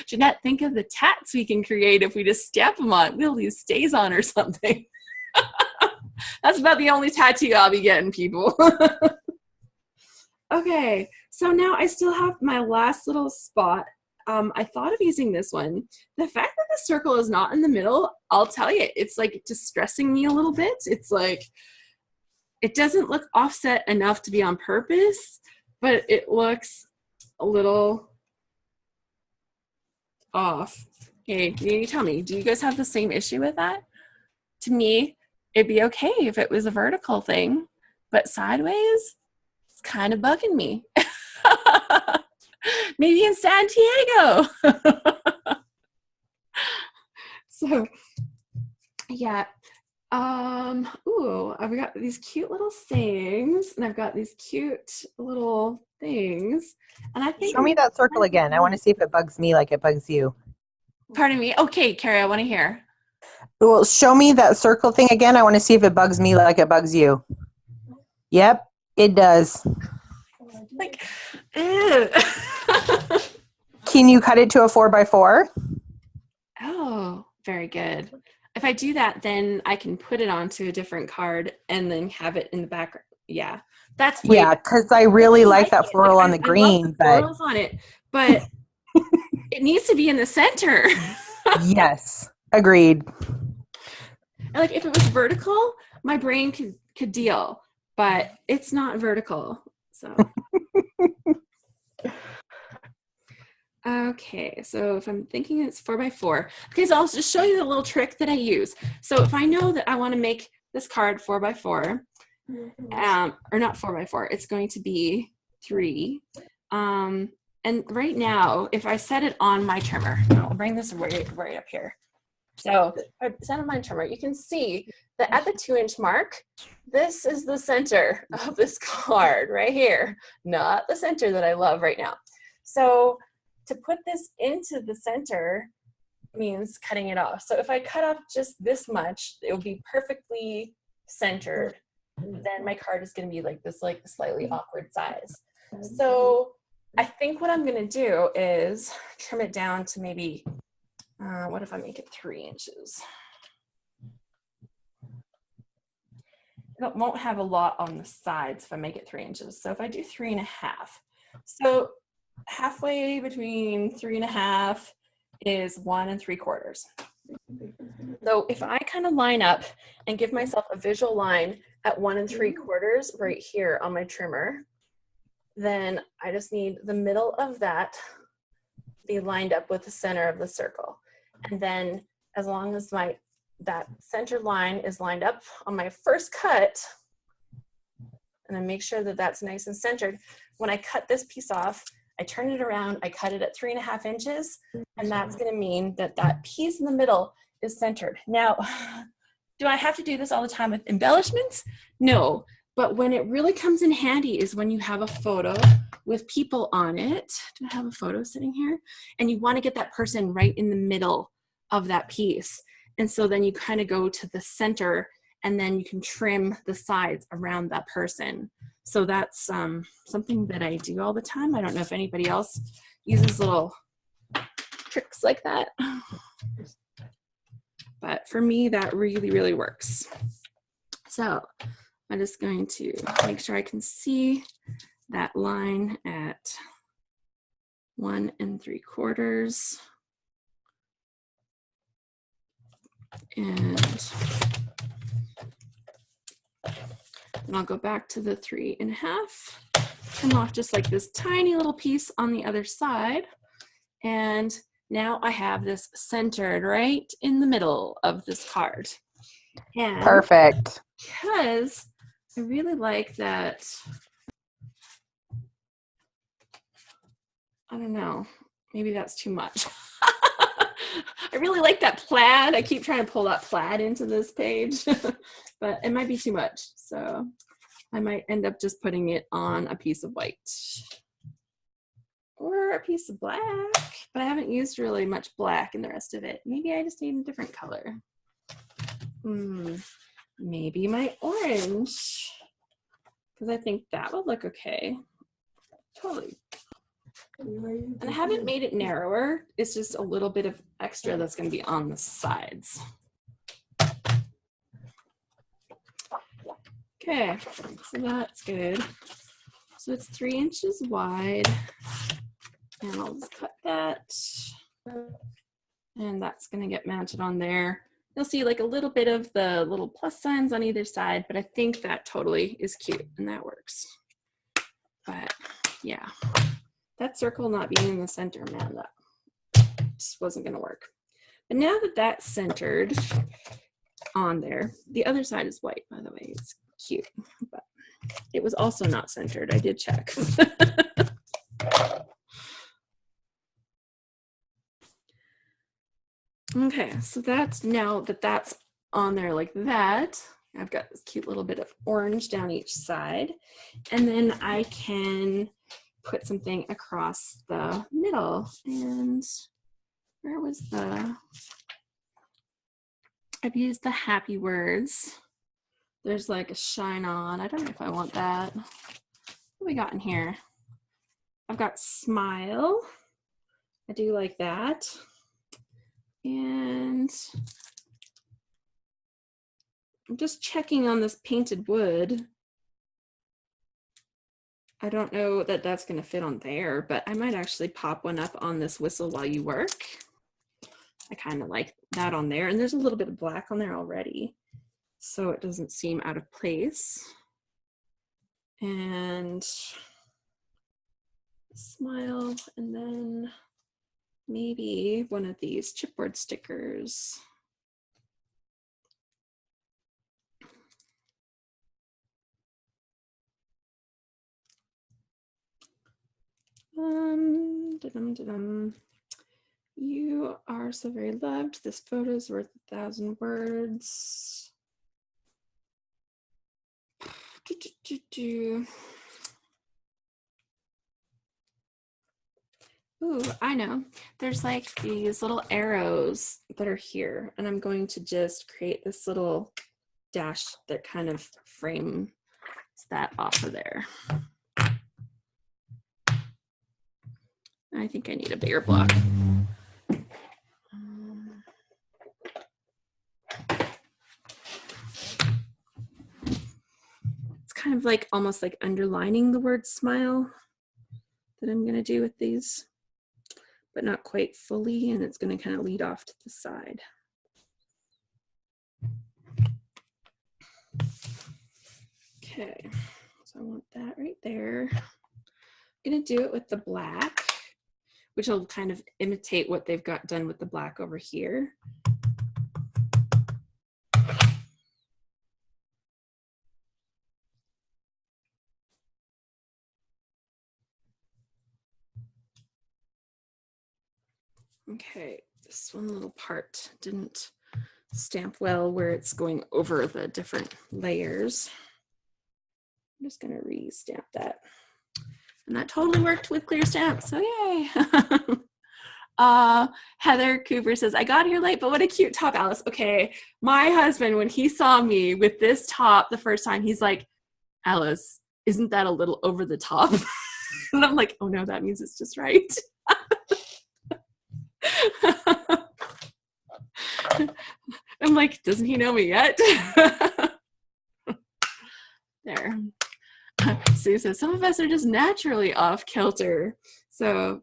Jeanette, think of the tats we can create if we just stamp them on. We'll use stays on or something. That's about the only tattoo I'll be getting, people. Okay, so now I still have my last little spot. I thought of using this one. The fact that the circle is not in the middle, I'll tell you, it's like distressing me a little bit. It's like, it doesn't look offset enough to be on purpose, but it looks a little off. Okay, you tell me, do you guys have the same issue with that? To me, it'd be okay if it was a vertical thing, but sideways, it's kind of bugging me. Maybe in San Diego. So, yeah. Ooh, I've got these cute little sayings, and I've got these cute little things. And I think— Show me that circle again. I want to see if it bugs me like it bugs you. Pardon me. Okay, Carrie, I want to hear. Well, show me that circle thing again. I want to see if it bugs me like it bugs you. Yep, it does. Like, ew. Can you cut it to a 4x4? Oh, very good. If I do that, then I can put it onto a different card and then have it in the background. Yeah, that's way Yeah, because I really like that floral on the green. I love the florals on it, but it needs to be in the center. Yes, agreed. Like if it was vertical, my brain could deal, but it's not vertical. So okay, so if I'm thinking it's 4x4, okay, so I'll just show you the little trick that I use. So if I know that I want to make this card 4x4, or not 4x4, it's going to be 3. And right now, if I set it on my trimmer, I'll bring this right up here. So if I set it on my trimmer, you can see that at the 2-inch mark, this is the center of this card right here, not the center that I love right now. So to put this into the center means cutting it off. So if I cut off just this much, it will be perfectly centered. Then my card is going to be like this, like slightly awkward size. So I think what I'm going to do is trim it down to maybe, what if I make it 3 inches? It won't have a lot on the sides if I make it 3 inches. So if I do 3.5, so halfway between 3.5 is 1 3/4. So if I kind of line up and give myself a visual line at 1 3/4 right here on my trimmer, then I just need the middle of that to be lined up with the center of the circle. And then as long as that center line is lined up on my first cut, and then make sure that that's nice and centered, when I cut this piece off, I turn it around, I cut it at 3.5 inches, and that's going to mean that that piece in the middle is centered. Now, do I have to do this all the time with embellishments? No, but when it really comes in handy is when you have a photo with people on it. Do I have a photo sitting here? And you want to get that person right in the middle of that piece. And so then you kind of go to the center, and then you can trim the sides around that person. So that's something that I do all the time. I don't know if anybody else uses little tricks like that. But for me, that really, really works. So I'm just going to make sure I can see that line at 1 3/4. And then I'll go back to the 3.5, trim off just like this tiny little piece on the other side. And now I have this centered right in the middle of this card. And perfect. Because I really like that, I don't know, maybe that's too much. I really like that plaid. I keep trying to pull that plaid into this page, but it might be too much. So I might end up just putting it on a piece of white. or a piece of black, but I haven't used really much black in the rest of it. Maybe I just need a different color. Maybe my orange, because I think that would look okay. Totally. And I haven't made it narrower. It's just a little bit of extra that's going to be on the sides. Okay, so that's good. So it's 3 inches wide, and I'll just cut that. And that's going to get mounted on there. You'll see like a little bit of the little plus signs on either side, but I think that totally is cute and that works. But yeah, that circle not being in the center, man, that just wasn't going to work. But now that that's centered on there, the other side is white, by the way. It's cute, but it was also not centered. I did check. Okay, so that's now that that's on there like that, I've got this cute little bit of orange down each side, and then I can put something across the middle. And where was I've used the happy words. There's like a shine on. I don't know if I want that. What do we got in here? I've got smile. I do like that. And I'm just checking on this painted wood. I don't know that that's going to fit on there, but I might actually pop one up on this whistle while you work. I kind of like that on there. And there's a little bit of black on there already, so it doesn't seem out of place. And smile, and then maybe one of these chipboard stickers. You are so very loved. This photo is worth 1,000 words. Ooh, I know. There's like these little arrows that are here, and I'm going to just create this little dash that kind of frames that off of there. I think I need a bigger block. It's kind of like almost like underlining the word smile that I'm going to do with these, but not quite fully, and it's going to kind of lead off to the side. Okay, so I want that right there. I'm going to do it with the black, which will kind of imitate what they've got done with the black over here. Okay, this one little part didn't stamp well where it's going over the different layers. I'm just going to re-stamp that. And that totally worked with clear stamp, so yay. Heather Cooper says, I got here late, but what a cute top, Alice. Okay, my husband, when he saw me with this top the first time, he's like, Alice, isn't that a little over the top? And I'm like, oh no, that means it's just right. I'm like, doesn't he know me yet? There. Sue says, some of us are just naturally off kilter. So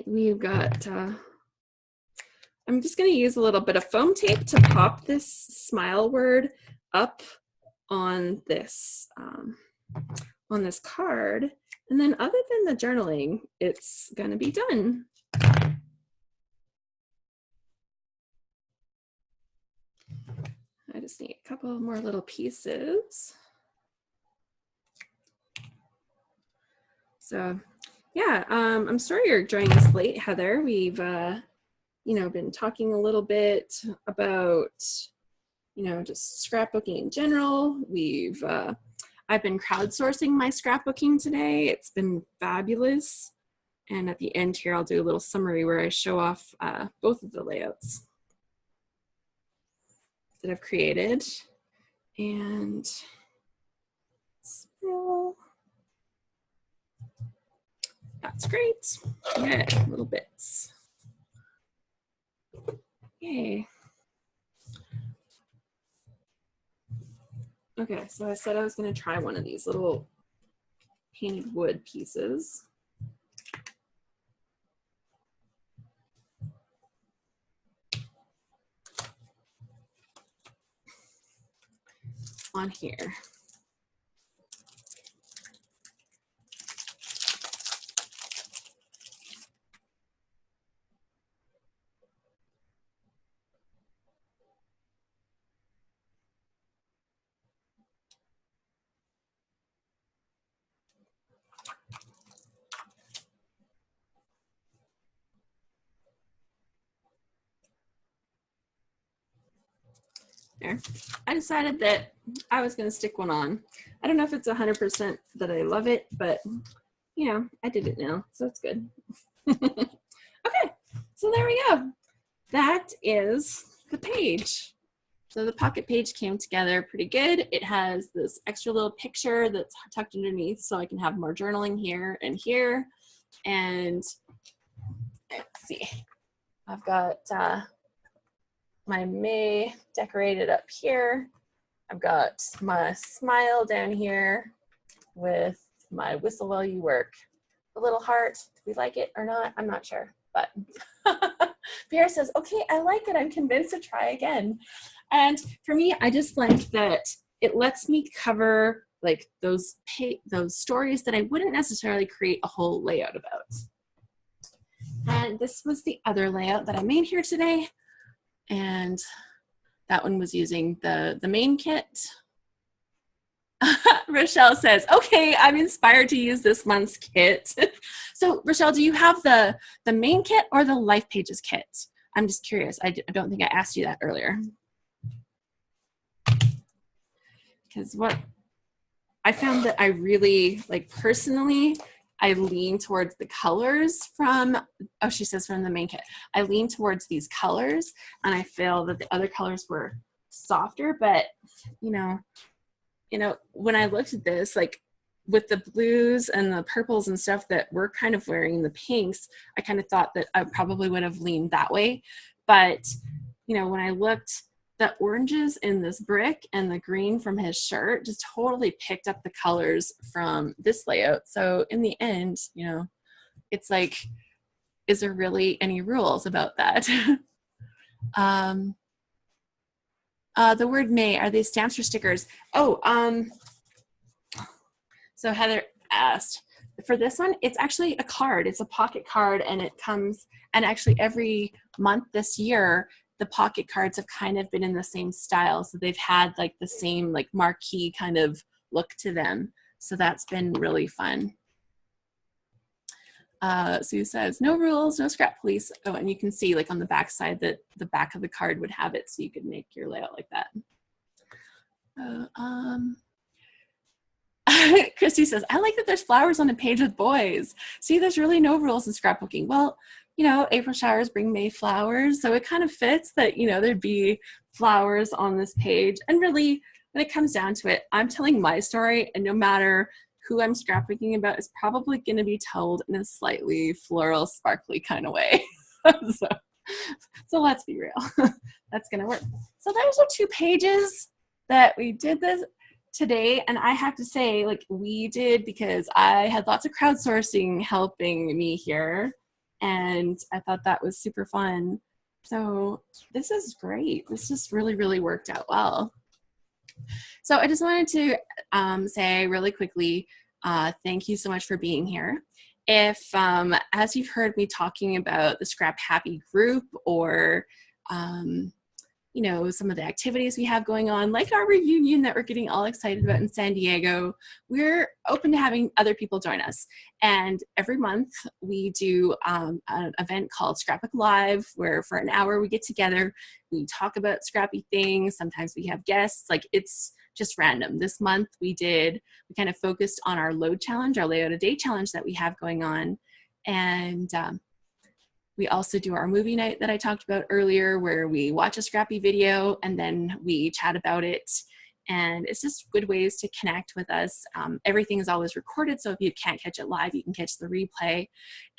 we've got, I'm just going to use a little bit of foam tape to pop this smile word up on this card. And then other than the journaling, it's going to be done. I just need a couple more little pieces. So yeah, I'm sorry you're joining us late, Heather. We've, been talking a little bit about, just scrapbooking in general. I've been crowdsourcing my scrapbooking today. It's been fabulous. And at the end here, I'll do a little summary where I show off both of the layouts that I've created. And spill. That's great. Yeah, little bits. Yay. Okay, so I said I was going to try one of these little painted wood pieces. On here. There. I decided that I was going to stick one on. I don't know if it's 100% that I love it, but you know, I did it now, so it's good. Okay, so there we go. That is the page. So the pocket page came together pretty good. It has this extra little picture that's tucked underneath so I can have more journaling here and here. And let's see, I've got my May decorated up here. I've got my smile down here with my whistle while you work. The little heart, do we like it or not? I'm not sure, but Pierre says, okay, I like it. I'm convinced to try again. And for me, I just like that it lets me cover like those stories that I wouldn't necessarily create a whole layout about. And this was the other layout that I made here today. And that one was using the main kit. Rochelle says, okay, I'm inspired to use this month's kit. So Rochelle, do you have the main kit or the Life Pages kit? I'm just curious. I don't think I asked you that earlier. Because what I found that I really, like personally, I lean towards the colors from, oh, she says from the main kit. I lean towards these colors and I feel that the other colors were softer, but you know, when I looked at this, like with the blues and the purples and stuff that we're kind of wearing, the pinks, I kind of thought that I probably would have leaned that way. But, you know, when I looked, the oranges in this brick and the green from his shirt just totally picked up the colors from this layout. So in the end, you know, it's like, is there really any rules about that? The word May, are they stamps or stickers? Oh, so Heather asked, for this one, it's actually a card. It's a pocket card and it comes, and actually every month this year, the pocket cards have kind of been in the same style. So they've had like the same like marquee kind of look to them. So that's been really fun. Sue says, no rules, no scrap police. Oh, and you can see like on the back side that the back of the card would have it so you could make your layout like that. Christy says, I like that there's flowers on a page with boys. See, there's really no rules in scrapbooking. Well, you know, April showers bring May flowers. So it kind of fits that, you know, there'd be flowers on this page. And really, when it comes down to it, I'm telling my story, and no matter who I'm scrapbooking about is probably going to be told in a slightly floral, sparkly kind of way. so let's be real. That's going to work. So those are 2 pages that we did this today. And I have to say, like, we did because I had lots of crowdsourcing helping me here. And I thought that was super fun. So this is great. This just really, really worked out well. So I just wanted to say really quickly, thank you so much for being here. If, as you've heard me talking about the ScrapHappy group or, you know, some of the activities we have going on, like our reunion that we're getting all excited about in San Diego, we're open to having other people join us. And every month we do an event called Scrapbook Live, where for an hour we get together, we talk about scrappy things. Sometimes we have guests, like it's just random. This month we kind of focused on our load challenge, our layout a day challenge that we have going on. And we also do our movie night that I talked about earlier, where we watch a Scrappy video and then we chat about it. And it's just good ways to connect with us. Everything is always recorded, so if you can't catch it live, you can catch the replay.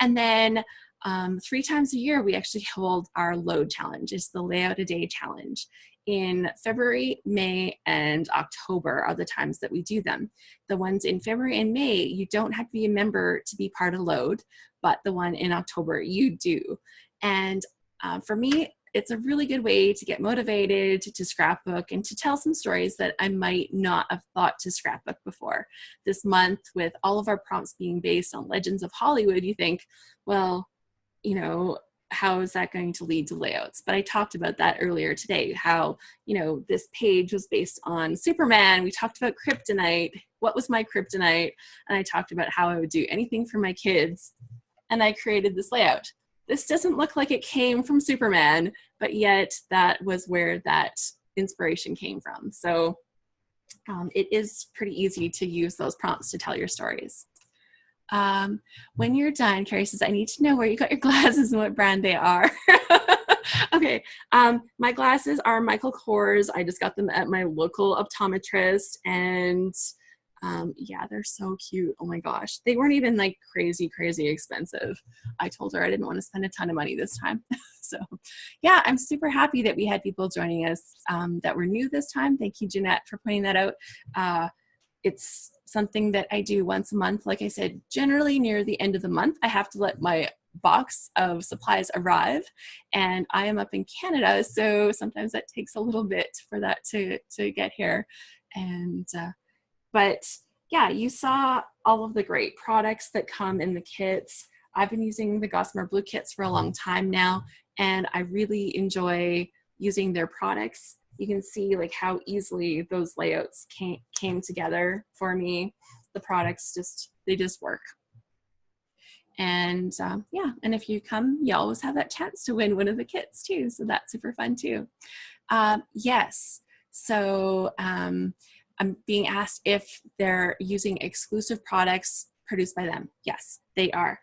And then 3 times a year, we actually hold our load challenge. It's the Layout a Day challenge. In February, May, and October are the times that we do them. The ones in February and May, you don't have to be a member to be part of load, but the one in October, you do. And for me, it's a really good way to get motivated to scrapbook and to tell some stories that I might not have thought to scrapbook before. This month, with all of our prompts being based on legends of Hollywood, you think, well, you know, how is that going to lead to layouts? But I talked about that earlier today, how, you know, this page was based on Superman. We talked about kryptonite. What was my kryptonite? And I talked about how I would do anything for my kids. And I created this layout. This doesn't look like it came from Superman, but yet that was where that inspiration came from. So it is pretty easy to use those prompts to tell your stories. When you're done, Carrie says, I need to know where you got your glasses and what brand they are. Okay, my glasses are Michael Kors. I just got them at my local optometrist, and yeah, they're so cute. Oh my gosh, they weren't even like crazy expensive. I told her I didn't want to spend a ton of money this time. So yeah, I'm super happy that we had people joining us that were new this time. Thank you, Jeanette, for pointing that out. It's something that I do once a month. Like I said, generally near the end of the month, I have to let my box of supplies arrive, and I am up in Canada, so sometimes that takes a little bit for that to get here. And but yeah, you saw all of the great products that come in the kits. I've been using the Gossamer Blue kits for a long time now, and I really enjoy using their products. You can see like how easily those layouts came together for me. The products they just work. And yeah, and if you come, you always have that chance to win one of the kits too. So that's super fun too. Yes, so I'm being asked if they're using exclusive products produced by them. Yes, they are.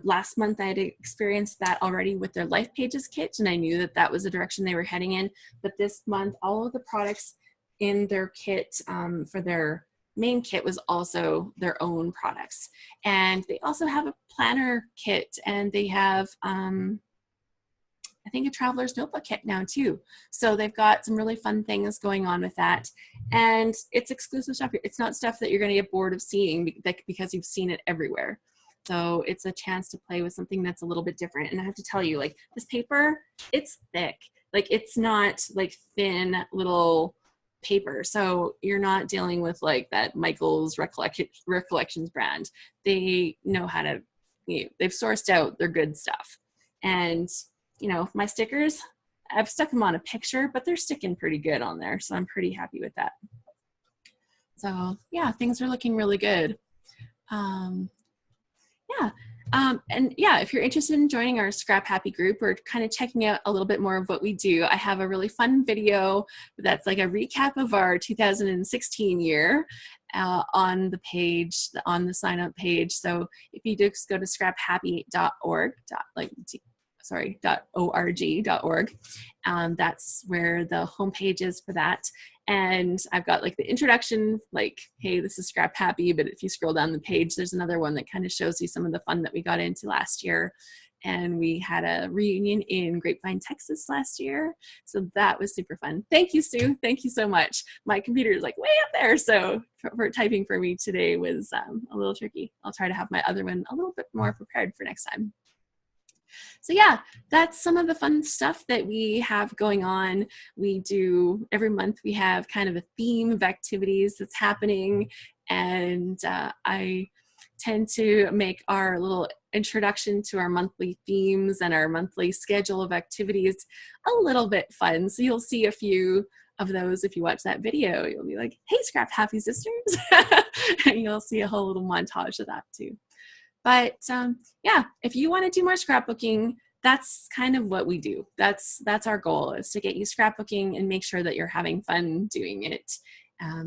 Last month I had experienced that already with their Life Pages kit, and I knew that that was the direction they were heading in. But this month, all of the products in their kit for their main kit was also their own products. And they also have a planner kit, and they have, I think, a traveler's notebook kit now too. So they've got some really fun things going on with that. And it's exclusive stuff. It's not stuff that you're going to get bored of seeing because you've seen it everywhere. So it's a chance to play with something that's a little bit different. And I have to tell you, like, this paper, it's thick. Like, it's not like thin little paper. So you're not dealing with like that Michael's Recollections brand. They know how to, they've sourced out their good stuff. And, you know, my stickers, I've stuck them on a picture, but they're sticking pretty good on there. So I'm pretty happy with that. So yeah, things are looking really good. Yeah. And yeah, if you're interested in joining our ScrapHappy group or kind of checking out a little bit more of what we do, I have a really fun video that's like a recap of our 2016 year on the page, on the sign up page. So if you just go to scraphappy.org, .org. That's where the homepage is for that. And I've got like the introduction, like, hey, this is ScrapHappy, but if you scroll down the page, there's another one that kind of shows you some of the fun that we got into last year. And we had a reunion in Grapevine, Texas last year. So that was super fun. Thank you, Sue. Thank you so much. My computer is like way up there. So for typing for me today was a little tricky. I'll try to have my other one a little bit more prepared for next time. So yeah, that's some of the fun stuff that we have going on. We do, every month we have kind of a theme of activities that's happening. And I tend to make our little introduction to our monthly themes and our monthly schedule of activities a little bit fun. So you'll see a few of those if you watch that video. You'll be like, hey, ScrapHappy sisters. And you'll see a whole little montage of that too. But yeah, if you want to do more scrapbooking, that's kind of what we do. That's our goal, is to get you scrapbooking and make sure that you're having fun doing it,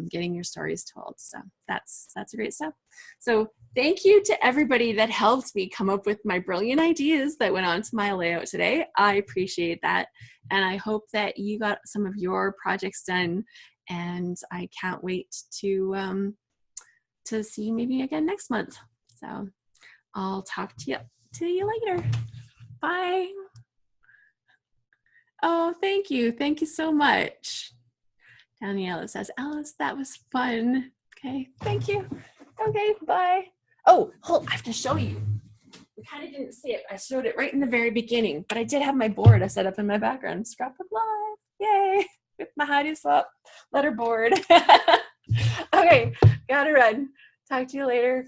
getting your stories told. So that's great stuff. So Thank you to everybody that helped me come up with my brilliant ideas that went onto my layout today. I appreciate that. And I hope that you got some of your projects done. And I can't wait to see you maybe again next month. So I'll talk to you later. Bye. Oh, thank you. Thank you so much. Daniela says, Alice, that was fun. Okay, thank you. Okay, bye. Oh, hold, I have to show you. We kind of didn't see it. I showed it right in the very beginning, but I did have my board I set up in my background. Scrapbook Live, yay, with my Heidi Swap letter board. Okay, gotta run. Talk to you later.